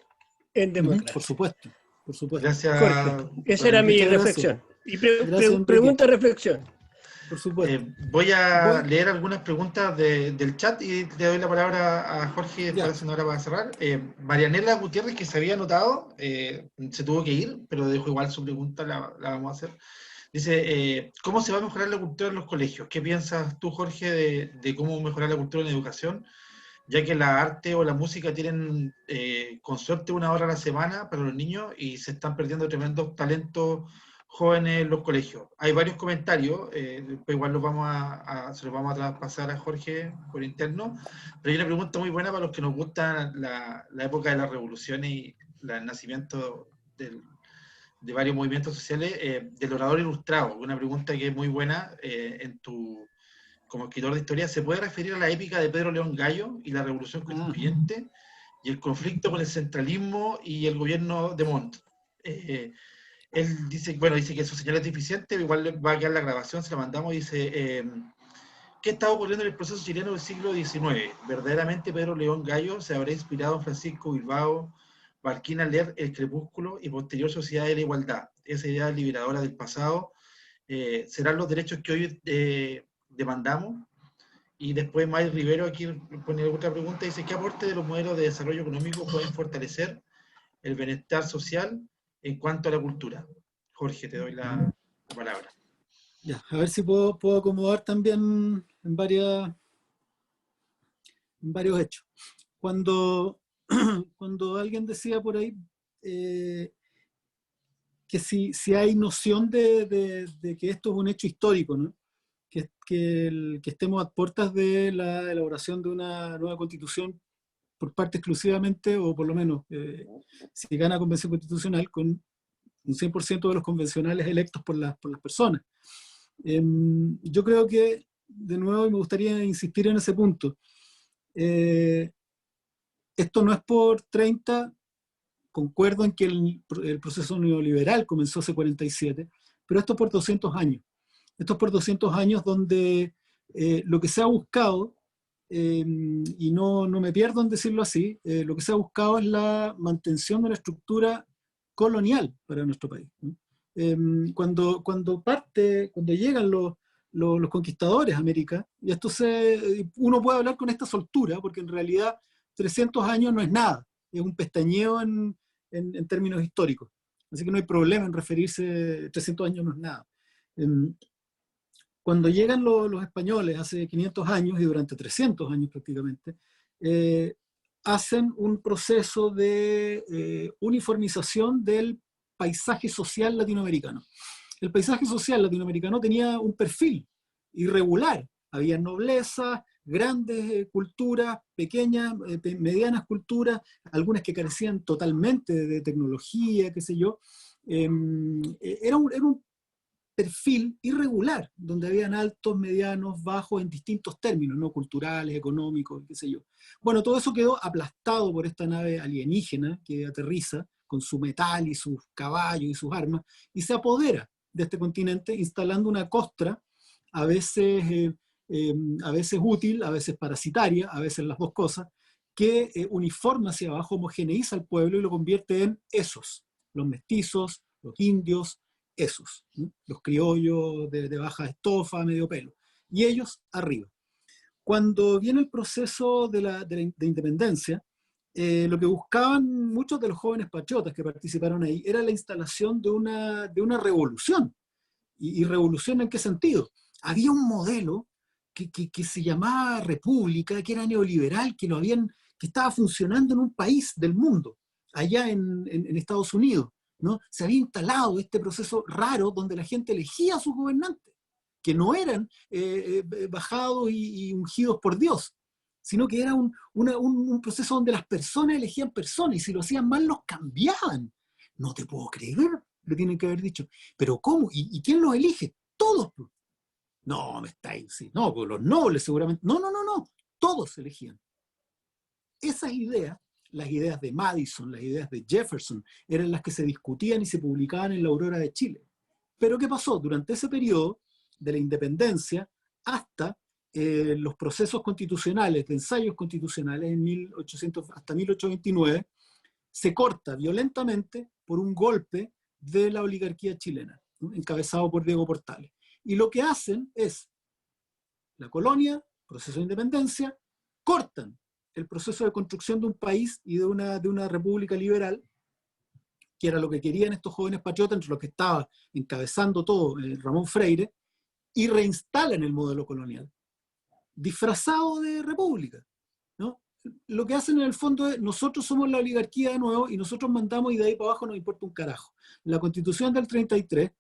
en democracia. Por supuesto, por supuesto. Gracias. Jorge, esa era mi reflexión. Y pregunta, reflexión. Por supuesto. Voy a leer algunas preguntas del chat y le doy la palabra a Jorge después de para cerrar. Marianela Gutiérrez, que se había anotado, se tuvo que ir, pero dejó igual su pregunta, la vamos a hacer. Dice, ¿cómo se va a mejorar la cultura en los colegios? ¿Qué piensas tú, Jorge, de cómo mejorar la cultura en la educación? Ya que la arte o la música tienen, con suerte, 1 hora a la semana para los niños y se están perdiendo tremendos talentos jóvenes en los colegios. Hay varios comentarios, después igual se los vamos a traspasar a Jorge por interno, pero hay una pregunta muy buena para los que nos gusta la época de las revoluciones y el nacimiento de varios movimientos sociales, del orador ilustrado. Una pregunta que es muy buena como escritor de historia. ¿Se puede referir a la épica de Pedro León Gallo y la Revolución Constituyente y el conflicto con el centralismo y el gobierno de Montt? Él dice que su señal es deficiente, igual va a quedar la grabación, se la mandamos, dice, ¿qué está ocurriendo en el proceso chileno del siglo XIX? ¿Verdaderamente Pedro León Gallo se habrá inspirado en Francisco Bilbao, Barquín al leer El Crepúsculo y posterior Sociedad de la Igualdad? Esa idea liberadora del pasado, ¿serán los derechos que hoy demandamos? Y después May Rivero aquí pone otra pregunta, dice, ¿qué aporte de los modelos de desarrollo económico pueden fortalecer el bienestar social en cuanto a la cultura? Jorge, te doy la palabra. Ya, a ver si puedo acomodar también en varios hechos. Cuando alguien decía por ahí que si hay noción de que esto es un hecho histórico, ¿no? Que estemos a puertas de la elaboración de una nueva constitución por parte exclusivamente, o por lo menos, si gana convención constitucional, con un 100% de los convencionales electos por las personas. Yo creo que, de nuevo, me gustaría insistir en ese punto. Esto no es por 30, concuerdo en que el proceso neoliberal comenzó hace 47, pero esto es por 200 años. Esto es por 200 años donde lo que se ha buscado, y no me pierdo en decirlo así, lo que se ha buscado es la mantención de una estructura colonial para nuestro país, ¿no? Cuando llegan los conquistadores a América, y uno puede hablar con esta soltura, porque en realidad 300 años no es nada, es un pestañeo en términos históricos, así que no hay problema en referirse, 300 años no es nada. Cuando llegan los españoles hace 500 años, y durante 300 años prácticamente, hacen un proceso de uniformización del paisaje social latinoamericano. El paisaje social latinoamericano tenía un perfil irregular. Había nobleza, grandes culturas, pequeñas, medianas culturas, algunas que carecían totalmente de tecnología, qué sé yo. Era un perfil irregular, donde habían altos, medianos, bajos en distintos términos, ¿no? Culturales, económicos, qué sé yo. Bueno, todo eso quedó aplastado por esta nave alienígena que aterriza con su metal y sus caballos y sus armas, y se apodera de este continente instalando una costra, a veces útil, a veces parasitaria, a veces las dos cosas, que uniforma hacia abajo, homogeneiza al pueblo y lo convierte en esos, los mestizos, los indios, esos, ¿no? Los criollos de baja estofa, medio pelo, y ellos arriba. Cuando viene el proceso de independencia, lo que buscaban muchos de los jóvenes patriotas que participaron ahí era la instalación de una revolución. ¿Y revolución en qué sentido? Había un modelo que se llamaba república, que era neoliberal, que estaba funcionando en un país del mundo, allá en Estados Unidos, ¿no? Se había instalado este proceso raro donde la gente elegía a sus gobernantes, que no eran bajados y ungidos por Dios, sino que era un proceso donde las personas elegían personas, y si lo hacían mal los cambiaban. No te puedo creer, le tienen que haber dicho. ¿Pero cómo? ¿Y quién los elige? Todos. No, me estáis, sí. No, pues los nobles seguramente. No, todos se elegían. Esas ideas, las ideas de Madison, las ideas de Jefferson, eran las que se discutían y se publicaban en la Aurora de Chile. Pero ¿qué pasó? Durante ese periodo de la independencia hasta los procesos constitucionales, de ensayos constitucionales hasta 1829, se corta violentamente por un golpe de la oligarquía chilena, ¿no? Encabezado por Diego Portales. Y lo que hacen es, la colonia, proceso de independencia, cortan el proceso de construcción de un país y de una república liberal, que era lo que querían estos jóvenes patriotas, entre los que estaba encabezando todo Ramón Freire, y reinstalan el modelo colonial, disfrazado de república, ¿no? Lo que hacen en el fondo es, nosotros somos la oligarquía de nuevo y nosotros mandamos y de ahí para abajo nos importa un carajo. La Constitución del 33,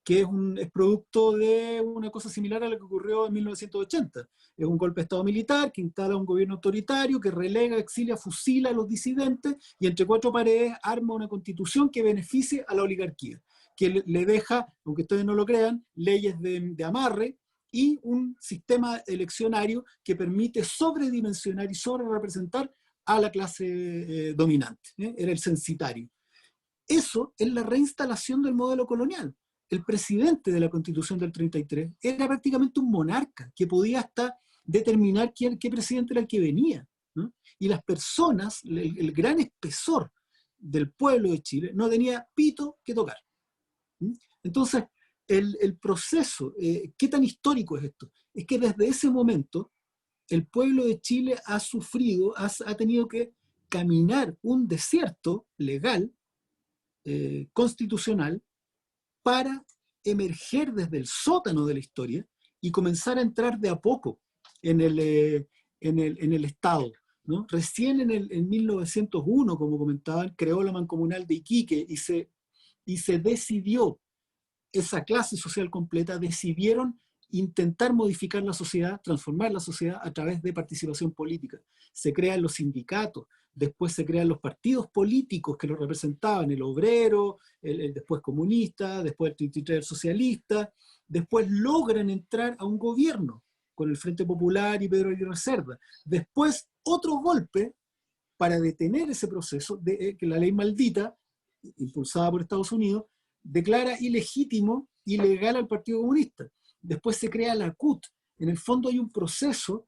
que es producto de una cosa similar a lo que ocurrió en 1980. Es un golpe de Estado militar que instala un gobierno autoritario, que relega, exilia, fusila a los disidentes y entre cuatro paredes arma una constitución que beneficie a la oligarquía, que le deja, aunque ustedes no lo crean, leyes de amarre y un sistema eleccionario que permite sobredimensionar y sobrerepresentar a la clase dominante. Era el censitario. Eso es la reinstalación del modelo colonial. El presidente de la Constitución del 33 era prácticamente un monarca que podía hasta determinar qué presidente era el que venía, ¿no? Y las personas, el gran espesor del pueblo de Chile, no tenía pito que tocar. Entonces, el proceso, ¿qué tan histórico es esto? Es que desde ese momento el pueblo de Chile ha sufrido, ha tenido que caminar un desierto legal, constitucional, para emerger desde el sótano de la historia y comenzar a entrar de a poco en el Estado, ¿no? Recién en 1901, como comentaban, creó la Mancomunal de Iquique y se decidió, esa clase social completa, decidieron intentar modificar la sociedad, transformar la sociedad a través de participación política. Se crean los sindicatos, después se crean los partidos políticos que lo representaban, el obrero, el después comunista, después el 33 el socialista, después logran entrar a un gobierno con el Frente Popular y Pedro Aguirre Cerda. Después otro golpe para detener ese proceso, que la ley maldita, impulsada por Estados Unidos, declara ilegítimo, ilegal al Partido Comunista. Después se crea la CUT. En el fondo hay un proceso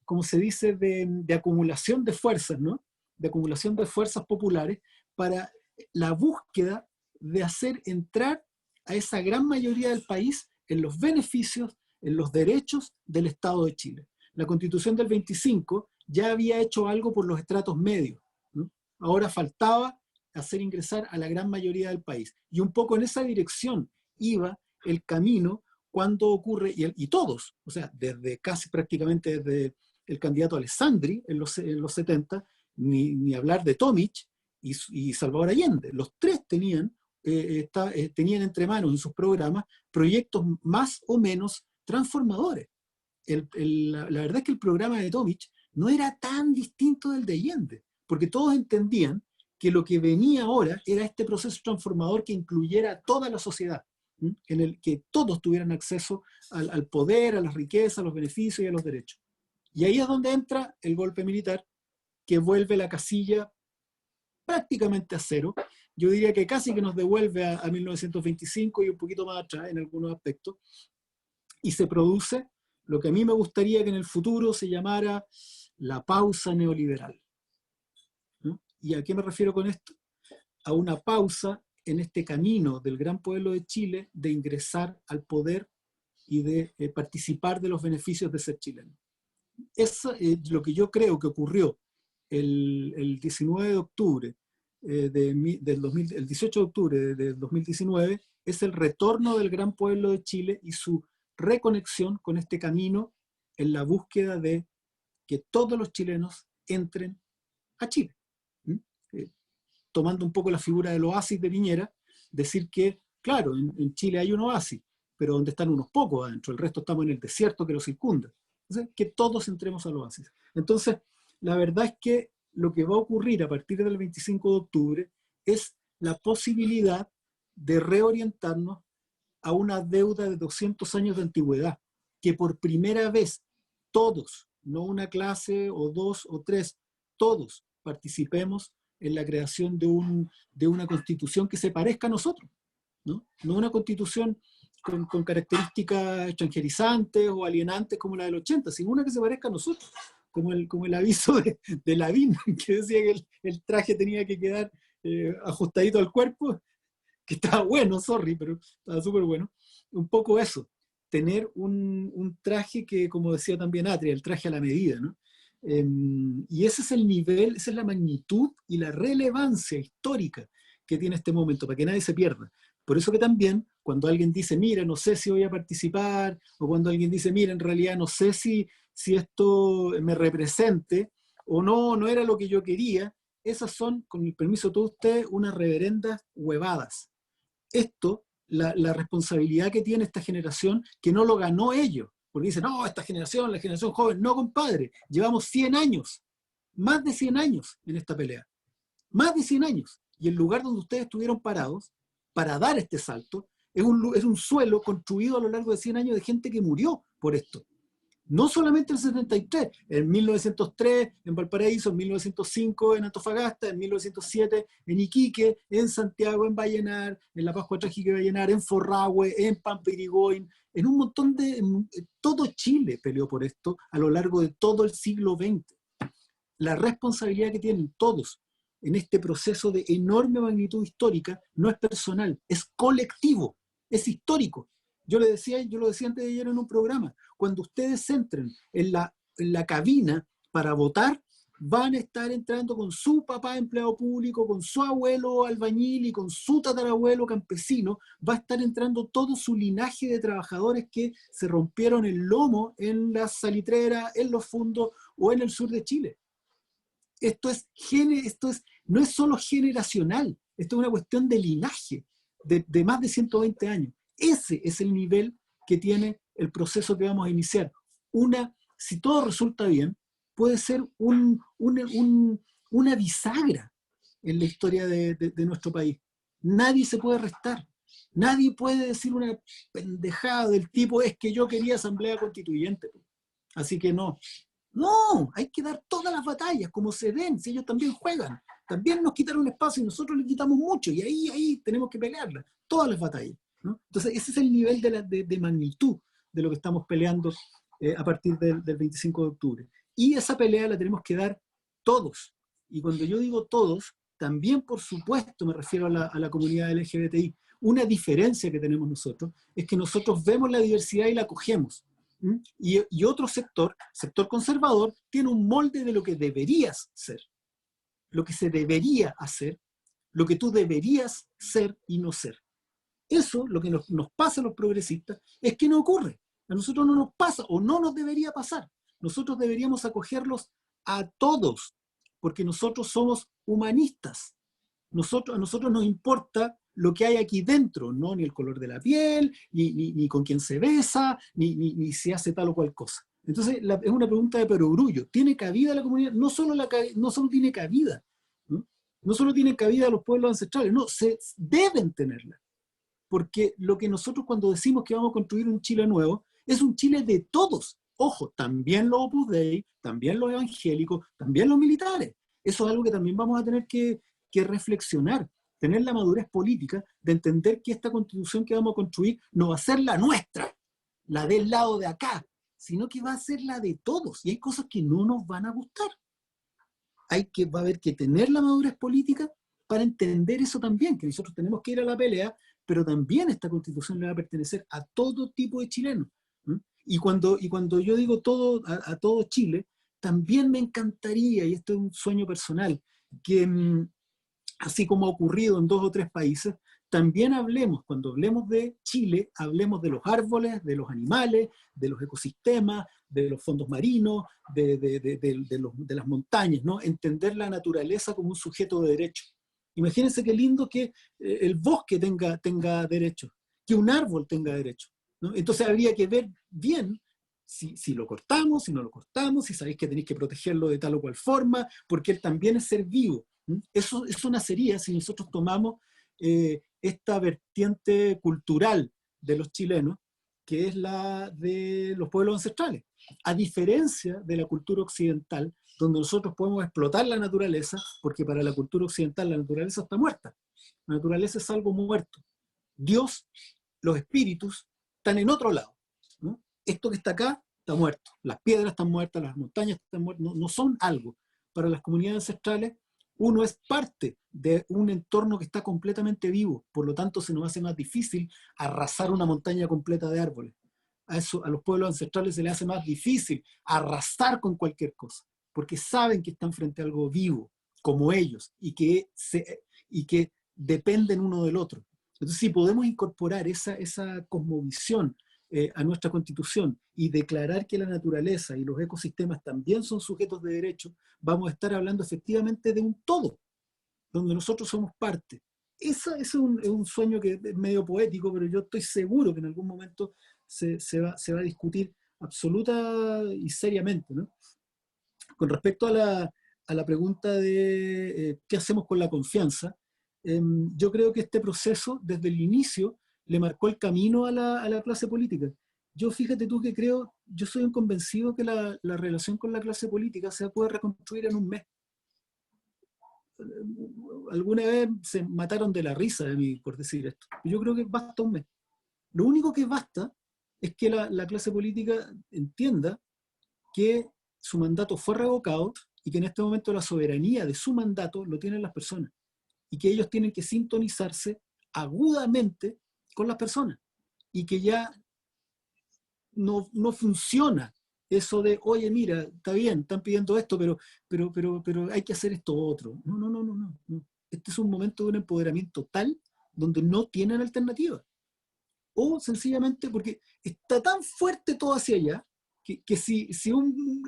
como se dice, de acumulación de fuerzas, ¿no? De acumulación de fuerzas populares para la búsqueda de hacer entrar a esa gran mayoría del país en los beneficios, en los derechos del Estado de Chile. La Constitución del 25 ya había hecho algo por los estratos medios, ¿no? Ahora faltaba hacer ingresar a la gran mayoría del país. Y un poco en esa dirección iba el camino cuando ocurre, y todos, o sea, desde casi prácticamente desde el candidato Alessandri en los 70, ni hablar de Tomic y Salvador Allende. Los tres tenían entre manos en sus programas proyectos más o menos transformadores. La verdad es que el programa de Tomic no era tan distinto del de Allende, porque todos entendían que lo que venía ahora era este proceso transformador que incluyera a toda la sociedad, en el que todos tuvieran acceso al poder, a las riquezas, a los beneficios y a los derechos. Y ahí es donde entra el golpe militar, que vuelve la casilla prácticamente a cero. Yo diría que casi que nos devuelve a 1925 y un poquito más atrás en algunos aspectos. Y se produce lo que a mí me gustaría que en el futuro se llamara la pausa neoliberal, ¿no? ¿Y a qué me refiero con esto? A una pausa en este camino del gran pueblo de Chile de ingresar al poder y de participar de los beneficios de ser chileno. Eso es lo que yo creo que ocurrió el 19 de octubre, el 18 de octubre del 2019, es el retorno del gran pueblo de Chile y su reconexión con este camino en la búsqueda de que todos los chilenos entren a Chile. Tomando un poco la figura del oasis de Piñera, decir que, claro, en Chile hay un oasis, pero donde están unos pocos adentro, el resto estamos en el desierto que lo circunda. Entonces, que todos entremos al oasis. Entonces, la verdad es que lo que va a ocurrir a partir del 25 de octubre es la posibilidad de reorientarnos a una deuda de 200 años de antigüedad, que por primera vez todos, no una clase o dos o tres, todos participemos en la creación de una constitución que se parezca a nosotros, ¿no? No una constitución con características extranjerizantes o alienantes como la del 80, sino una que se parezca a nosotros, como el aviso de Lavín, que decía que el traje tenía que quedar ajustadito al cuerpo, que estaba bueno, sorry, pero estaba súper bueno. Un poco eso, tener un traje que, como decía también Atria, el traje a la medida, ¿no? Y ese es el nivel, esa es la magnitud y la relevancia histórica que tiene este momento, para que nadie se pierda. Por eso que también, cuando alguien dice, mira, no sé si voy a participar, o cuando alguien dice, mira, en realidad no sé si esto me represente, o no era lo que yo quería, esas son, con el permiso de todos ustedes, unas reverendas huevadas. Esto, la responsabilidad que tiene esta generación, que no lo ganó ellos, porque dicen, no, esta generación, la generación joven, no, compadre, llevamos 100 años, más de 100 años en esta pelea, más de 100 años, y el lugar donde ustedes estuvieron parados para dar este salto es un suelo construido a lo largo de 100 años de gente que murió por esto. No solamente en el 73, en 1903 en Valparaíso, en 1905 en Antofagasta, en 1907 en Iquique, en Santiago, en Vallenar, en la Pascua Trágica de Vallenar, en Forrahue, en Pampirigoyen, en un montón todo Chile peleó por esto a lo largo de todo el siglo XX. La responsabilidad que tienen todos en este proceso de enorme magnitud histórica no es personal, es colectivo, es histórico. Yo lo decía antes de ayer en un programa, cuando ustedes entren en la cabina para votar, van a estar entrando con su papá empleado público, con su abuelo albañil y con su tatarabuelo campesino, va a estar entrando todo su linaje de trabajadores que se rompieron el lomo en las salitreras, en los fundos o en el sur de Chile. No es solo generacional, esto es una cuestión de linaje, de más de 120 años. Ese es el nivel que tiene el proceso que vamos a iniciar. Si todo resulta bien, puede ser una bisagra en la historia de nuestro país. Nadie se puede restar. Nadie puede decir una pendejada del tipo, es que yo quería asamblea constituyente. Así que no. No, hay que dar todas las batallas, como se den, si ellos también juegan. También nos quitaron espacio y nosotros les quitamos mucho, y ahí tenemos que pelearlas, todas las batallas, ¿no? Entonces, ese es el nivel de magnitud de lo que estamos peleando a partir del 25 de octubre. Y esa pelea la tenemos que dar todos. Y cuando yo digo todos, también, por supuesto, me refiero a la comunidad LGBTI. Una diferencia que tenemos nosotros es que nosotros vemos la diversidad y la acogemos. Y otro sector conservador, tiene un molde de lo que deberías ser, lo que se debería hacer, lo que tú deberías ser y no ser. Eso, lo que nos pasa a los progresistas, es que no ocurre. A nosotros no nos pasa, o no nos debería pasar. Nosotros deberíamos acogerlos a todos, porque nosotros somos humanistas. A nosotros nos importa lo que hay aquí dentro, no ni el color de la piel, ni con quién se besa, ni si hace tal o cual cosa. Entonces, es una pregunta de perogrullo. ¿Tiene cabida la comunidad? No solo tiene cabida, ¿no? No solo tienen cabida los pueblos ancestrales, no, deben tenerla. Porque lo que nosotros cuando decimos que vamos a construir un Chile nuevo, es un Chile de todos. Ojo, también los Opus Dei, también los evangélicos, también los militares. Eso es algo que también vamos a tener que reflexionar, tener la madurez política de entender que esta constitución que vamos a construir no va a ser la nuestra, la del lado de acá, sino que va a ser la de todos. Y hay cosas que no nos van a gustar. Va a haber que tener la madurez política para entender eso también, que nosotros tenemos que ir a la pelea, pero también esta constitución le va a pertenecer a todo tipo de chilenos. Y cuando yo digo a todo Chile, también me encantaría, y esto es un sueño personal, que así como ha ocurrido en 2 o 3 países, también hablemos, cuando hablemos de Chile, hablemos de los árboles, de los animales, de los ecosistemas, de los fondos marinos, de las montañas, ¿no? Entender la naturaleza como un sujeto de derecho. Imagínense qué lindo que el bosque tenga derechos, que un árbol tenga derechos, ¿no? Entonces habría que ver bien si lo cortamos, si no lo cortamos, si sabéis que tenéis que protegerlo de tal o cual forma, porque él también es ser vivo. Eso nacería si nosotros tomamos esta vertiente cultural de los chilenos, que es la de los pueblos ancestrales. A diferencia de la cultura occidental, donde nosotros podemos explotar la naturaleza, porque para la cultura occidental la naturaleza está muerta. La naturaleza es algo muerto. Dios, los espíritus, están en otro lado, ¿no? Esto que está acá está muerto. Las piedras están muertas, las montañas están muertas, no son algo. Para las comunidades ancestrales, uno es parte de un entorno que está completamente vivo, por lo tanto se nos hace más difícil arrasar una montaña completa de árboles. A los pueblos ancestrales se les hace más difícil arrasar con cualquier cosa, porque saben que están frente a algo vivo, como ellos, y que dependen uno del otro. Entonces, si podemos incorporar esa cosmovisión a nuestra Constitución y declarar que la naturaleza y los ecosistemas también son sujetos de derecho, vamos a estar hablando efectivamente de un todo, donde nosotros somos parte. Ese es un sueño que es medio poético, pero yo estoy seguro que en algún momento se va a discutir absoluta y seriamente, ¿no? Con respecto a la pregunta de qué hacemos con la confianza, yo creo que este proceso, desde el inicio, le marcó el camino a la clase política. Yo, fíjate tú que yo soy un convencido que la relación con la clase política se puede reconstruir en un mes. Alguna vez se mataron de la risa de mí por decir esto. Yo creo que basta un mes. Lo único que basta es que la clase política entienda que su mandato fue revocado y que en este momento la soberanía de su mandato lo tienen las personas y que ellos tienen que sintonizarse agudamente con las personas y que ya no funciona eso de, oye, mira, está bien, están pidiendo esto, pero hay que hacer esto otro. No. Este es un momento de un empoderamiento tal donde no tienen alternativa. O sencillamente porque está tan fuerte todo hacia allá que si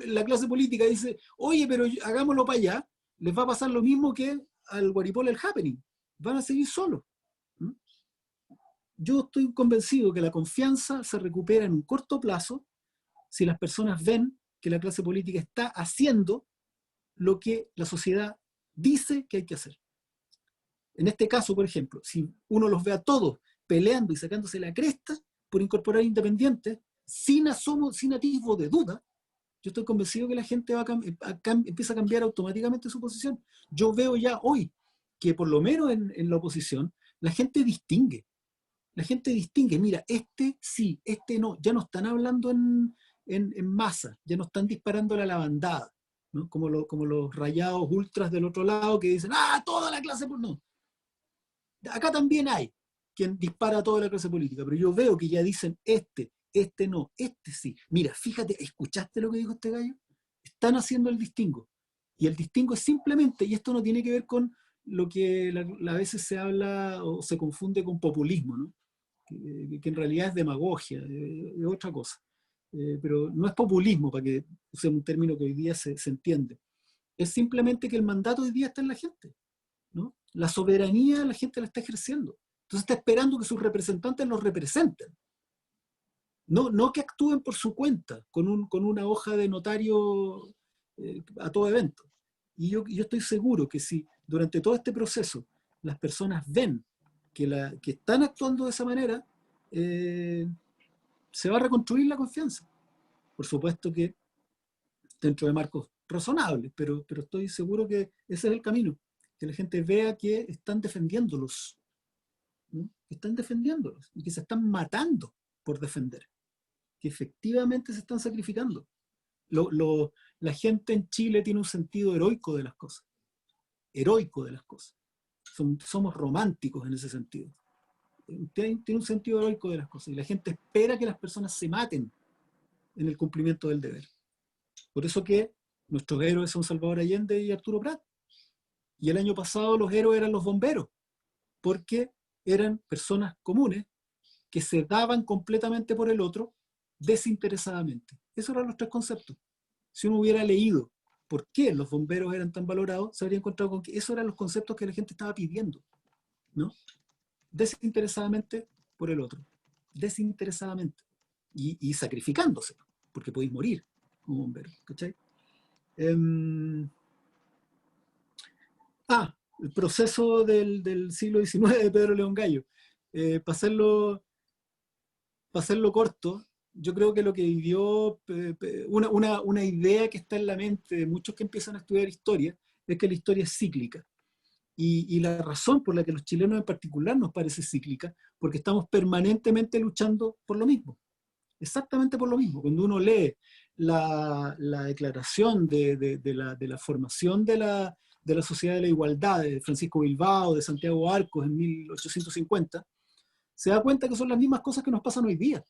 la clase política dice, oye, pero hagámoslo para allá, les va a pasar lo mismo que al Guaripol el Happening. Van a seguir solos. Yo estoy convencido que la confianza se recupera en un corto plazo si las personas ven que la clase política está haciendo lo que la sociedad dice que hay que hacer. En este caso, por ejemplo, si uno los ve a todos peleando y sacándose la cresta por incorporar independientes, sin atisbo de duda, yo estoy convencido que la gente empieza a cambiar automáticamente su posición. Yo veo ya hoy que por lo menos en la oposición, la gente distingue. La gente distingue, mira, este sí, este no. Ya no están hablando en masa, ya no están disparándole a la bandada, ¿no? Como los rayados ultras del otro lado que dicen, toda la clase... No. Acá también hay quien dispara a toda la clase política, pero yo veo que ya dicen este no, este sí. Mira, fíjate, ¿escuchaste lo que dijo este gallo? Están haciendo el distingo. Y el distingo es simplemente, y esto no tiene que ver con lo que a veces se habla o se confunde con populismo, ¿no? Que en realidad es demagogia, es otra cosa. Pero no es populismo, para que use un término que hoy día se entiende. Es simplemente que el mandato hoy día está en la gente, ¿no? La soberanía la gente la está ejerciendo. Entonces está esperando que sus representantes los representen. No que actúen por su cuenta, con una hoja de notario a todo evento. Y yo estoy seguro que si durante todo este proceso las personas ven que están actuando de esa manera, se va a reconstruir la confianza. Por supuesto que dentro de marcos razonables, pero estoy seguro que ese es el camino. Que la gente vea que están defendiéndolos, ¿no? Que están defendiéndolos y que se están matando por defender. Que efectivamente se están sacrificando. La gente en Chile tiene un sentido heroico de las cosas. Heroico de las cosas. Somos románticos en ese sentido. Tiene un sentido heroico de las cosas. Y la gente espera que las personas se maten en el cumplimiento del deber. Por eso que Nuestros héroes son Salvador Allende y Arturo Prat. Y el año pasado los héroes eran los bomberos, porque eran personas comunes que se daban completamente por el otro desinteresadamente. Esos eran los tres conceptos. Si uno hubiera leído por qué los bomberos eran tan valorados, se habría encontrado con que esos eran los conceptos que la gente estaba pidiendo, ¿no? Desinteresadamente por el otro. Desinteresadamente. Y sacrificándose, porque podéis morir como bombero, ¿cachai? El proceso del siglo XIX de Pedro León Gallo. Para hacerlo corto, yo creo que lo que vivió, una idea que está en la mente de muchos que empiezan a estudiar historia, es que la historia es cíclica. Y la razón por la que los chilenos en particular nos parece cíclica, porque estamos permanentemente luchando por lo mismo. Exactamente por lo mismo. Cuando uno lee la declaración de la formación de la Sociedad de la Igualdad de Francisco Bilbao, de Santiago Arcos en 1850, se da cuenta que son las mismas cosas que nos pasan hoy día.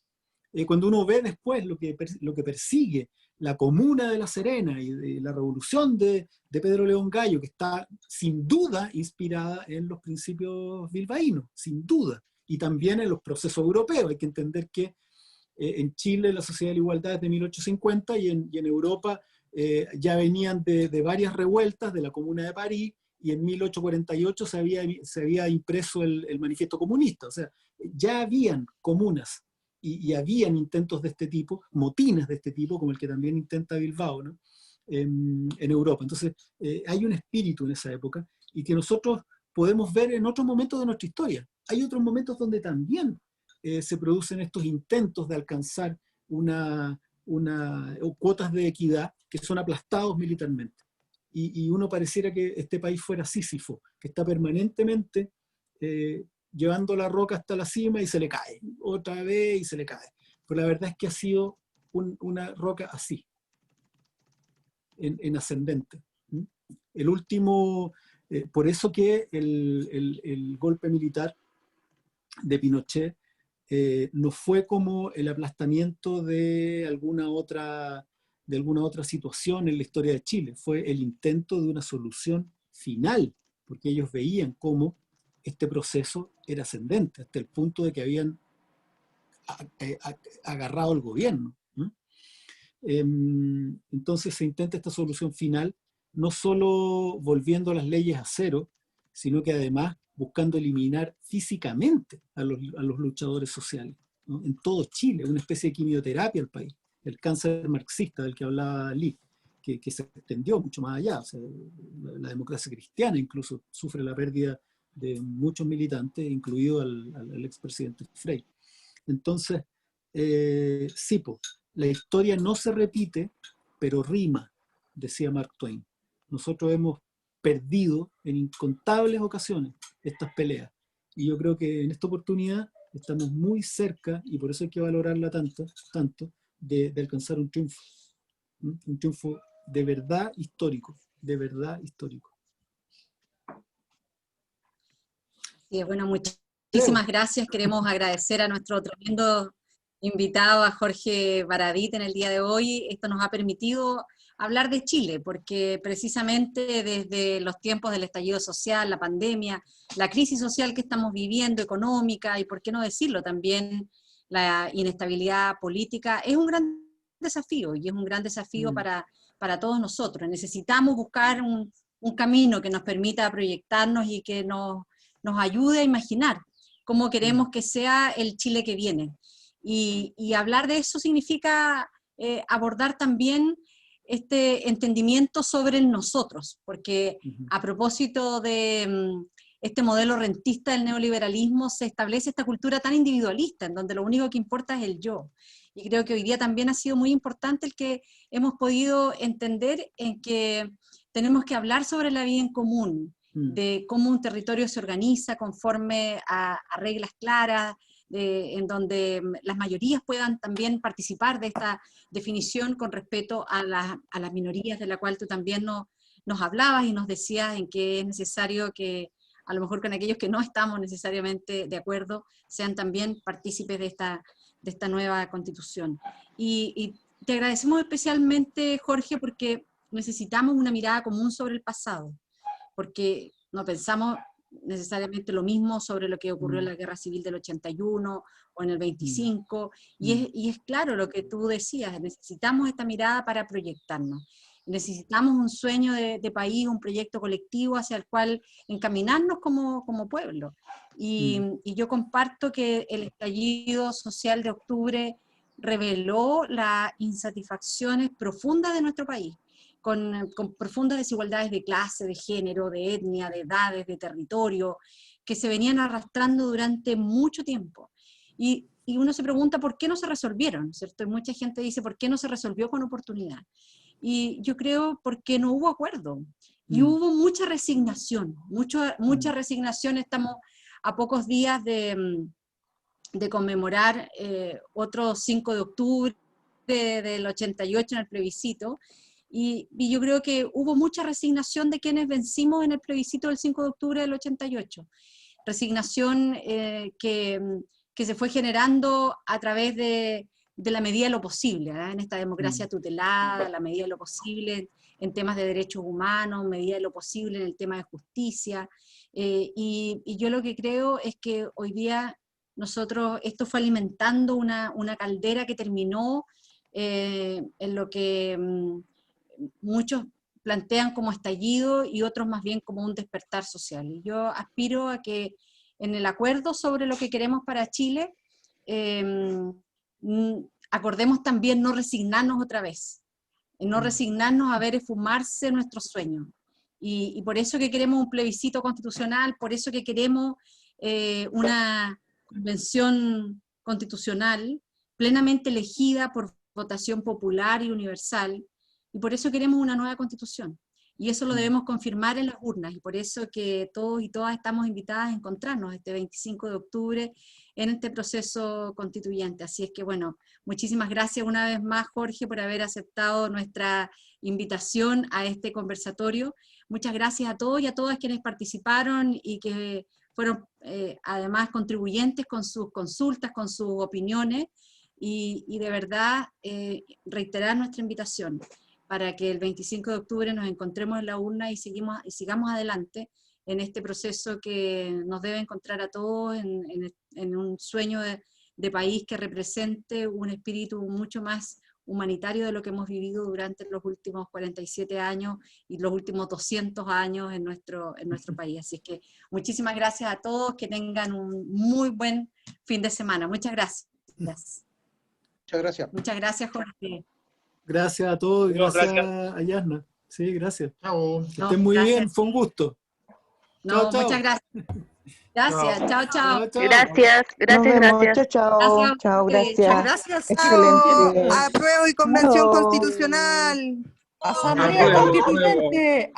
Cuando uno ve después lo que persigue la Comuna de La Serena y de la revolución de Pedro León Gallo, que está sin duda inspirada en los principios bilbaínos, sin duda, y también en los procesos europeos. Hay que entender que en Chile la Sociedad de la Igualdad es de 1850 y en Europa ya venían de varias revueltas de la Comuna de París, y en 1848 se había impreso el manifiesto comunista. O sea, ya habían comunas y habían intentos de este tipo, motines de este tipo, como el que también intenta Bilbao, ¿no? en Europa. Entonces, hay un espíritu en esa época y que nosotros podemos ver en otros momentos de nuestra historia. Hay otros momentos donde también se producen estos intentos de alcanzar cuotas de equidad que son aplastados militarmente. Y uno pareciera que este país fuera Sísifo, que está permanentemente llevando la roca hasta la cima y se le cae, otra vez y se le cae. Pero la verdad es que ha sido una roca así, en ascendente. El último, por eso que el golpe militar de Pinochet no fue como el aplastamiento de alguna otra situación en la historia de Chile, fue el intento de una solución final, porque ellos veían cómo este proceso era ascendente, hasta el punto de que habían agarrado el gobierno. Entonces se intenta esta solución final, no solo volviendo las leyes a cero, sino que además buscando eliminar físicamente a los luchadores sociales, ¿no? En todo Chile, una especie de quimioterapia al país, el cáncer marxista del que hablaba Lee, que se extendió mucho más allá. O sea, la democracia cristiana incluso sufre la pérdida de muchos militantes, incluido al expresidente Frei. Entonces, sí, la historia no se repite, pero rima, decía Mark Twain. Nosotros hemos perdido en incontables ocasiones estas peleas. Y yo creo que en esta oportunidad estamos muy cerca, y por eso hay que valorarla tanto, de alcanzar un triunfo. Un triunfo de verdad histórico, de verdad histórico. Sí, bueno, muchísimas gracias. Queremos agradecer a nuestro tremendo invitado, a Jorge Baradit, en el día de hoy. Esto nos ha permitido hablar de Chile, porque precisamente desde los tiempos del estallido social, la pandemia, la crisis social que estamos viviendo, económica, y por qué no decirlo también, la inestabilidad política, es un gran desafío, y es un gran desafío para todos nosotros. Necesitamos buscar un camino que nos permita proyectarnos y que nos ayude a imaginar cómo queremos que sea el Chile que viene. Y hablar de eso significa abordar también este entendimiento sobre el nosotros, porque a propósito de este modelo rentista del neoliberalismo se establece esta cultura tan individualista, en donde lo único que importa es el yo. Y creo que hoy día también ha sido muy importante el que hemos podido entender en que tenemos que hablar sobre la vida en común, de cómo un territorio se organiza conforme a reglas claras, en donde las mayorías puedan también participar de esta definición con respeto a las minorías, de la cual tú también nos hablabas y nos decías en que es necesario que a lo mejor con aquellos que no estamos necesariamente de acuerdo sean también partícipes de esta nueva constitución. Y te agradecemos especialmente, Jorge, porque necesitamos una mirada común sobre el pasado, porque no pensamos necesariamente lo mismo sobre lo que ocurrió en la Guerra Civil del 81 o en el 25, y es claro lo que tú decías, necesitamos esta mirada para proyectarnos. Necesitamos un sueño de país, un proyecto colectivo hacia el cual encaminarnos como pueblo. Y yo comparto que el estallido social de octubre reveló las insatisfacciones profundas de nuestro país, con profundas desigualdades de clase, de género, de etnia, de edades, de territorio, que se venían arrastrando durante mucho tiempo. Y uno se pregunta por qué no se resolvieron, ¿cierto? Y mucha gente dice, ¿por qué no se resolvió con oportunidad? Y yo creo porque no hubo acuerdo. Y hubo mucha resignación, mucha resignación. Estamos a pocos días de conmemorar otro 5 de octubre del 88 en el plebiscito, y yo creo que hubo mucha resignación de quienes vencimos en el plebiscito del 5 de octubre del 88. Resignación que se fue generando a través de la medida de lo posible, ¿eh? En esta democracia tutelada, la medida de lo posible en temas de derechos humanos, medida de lo posible en el tema de justicia, y yo lo que creo es que hoy día esto fue alimentando una caldera que terminó en lo que muchos plantean como estallido y otros más bien como un despertar social. Y yo aspiro a que en el acuerdo sobre lo que queremos para Chile, acordemos también no resignarnos otra vez, no resignarnos a ver esfumarse nuestros sueños. Y por eso que queremos un plebiscito constitucional, por eso que queremos una convención constitucional plenamente elegida por votación popular y universal, y por eso queremos una nueva constitución. Y eso lo debemos confirmar en las urnas, y por eso que todos y todas estamos invitadas a encontrarnos este 25 de octubre en este proceso constituyente. Así es que bueno, muchísimas gracias una vez más, Jorge, por haber aceptado nuestra invitación a este conversatorio. Muchas gracias a todos y a todas quienes participaron y que fueron además contribuyentes con sus consultas, con sus opiniones, y de verdad reiterar nuestra invitación para que el 25 de octubre nos encontremos en la urna y sigamos adelante en este proceso que nos debe encontrar a todos en un sueño de país que represente un espíritu mucho más humanitario de lo que hemos vivido durante los últimos 47 años y los últimos 200 años en nuestro país. Así que muchísimas gracias a todos, que tengan un muy buen fin de semana. Muchas gracias. Muchas gracias. Muchas gracias, Jorge. Gracias a todos, gracias a Yasna. Sí, gracias. Chao. Que estén muy bien, fue un gusto. No, chao, muchas gracias. Gracias, chao, chao. Gracias, gracias. Chao, chao, gracias. Gracias, Excelente. Apruebo y convención constitucional. Asamblea Constituyente.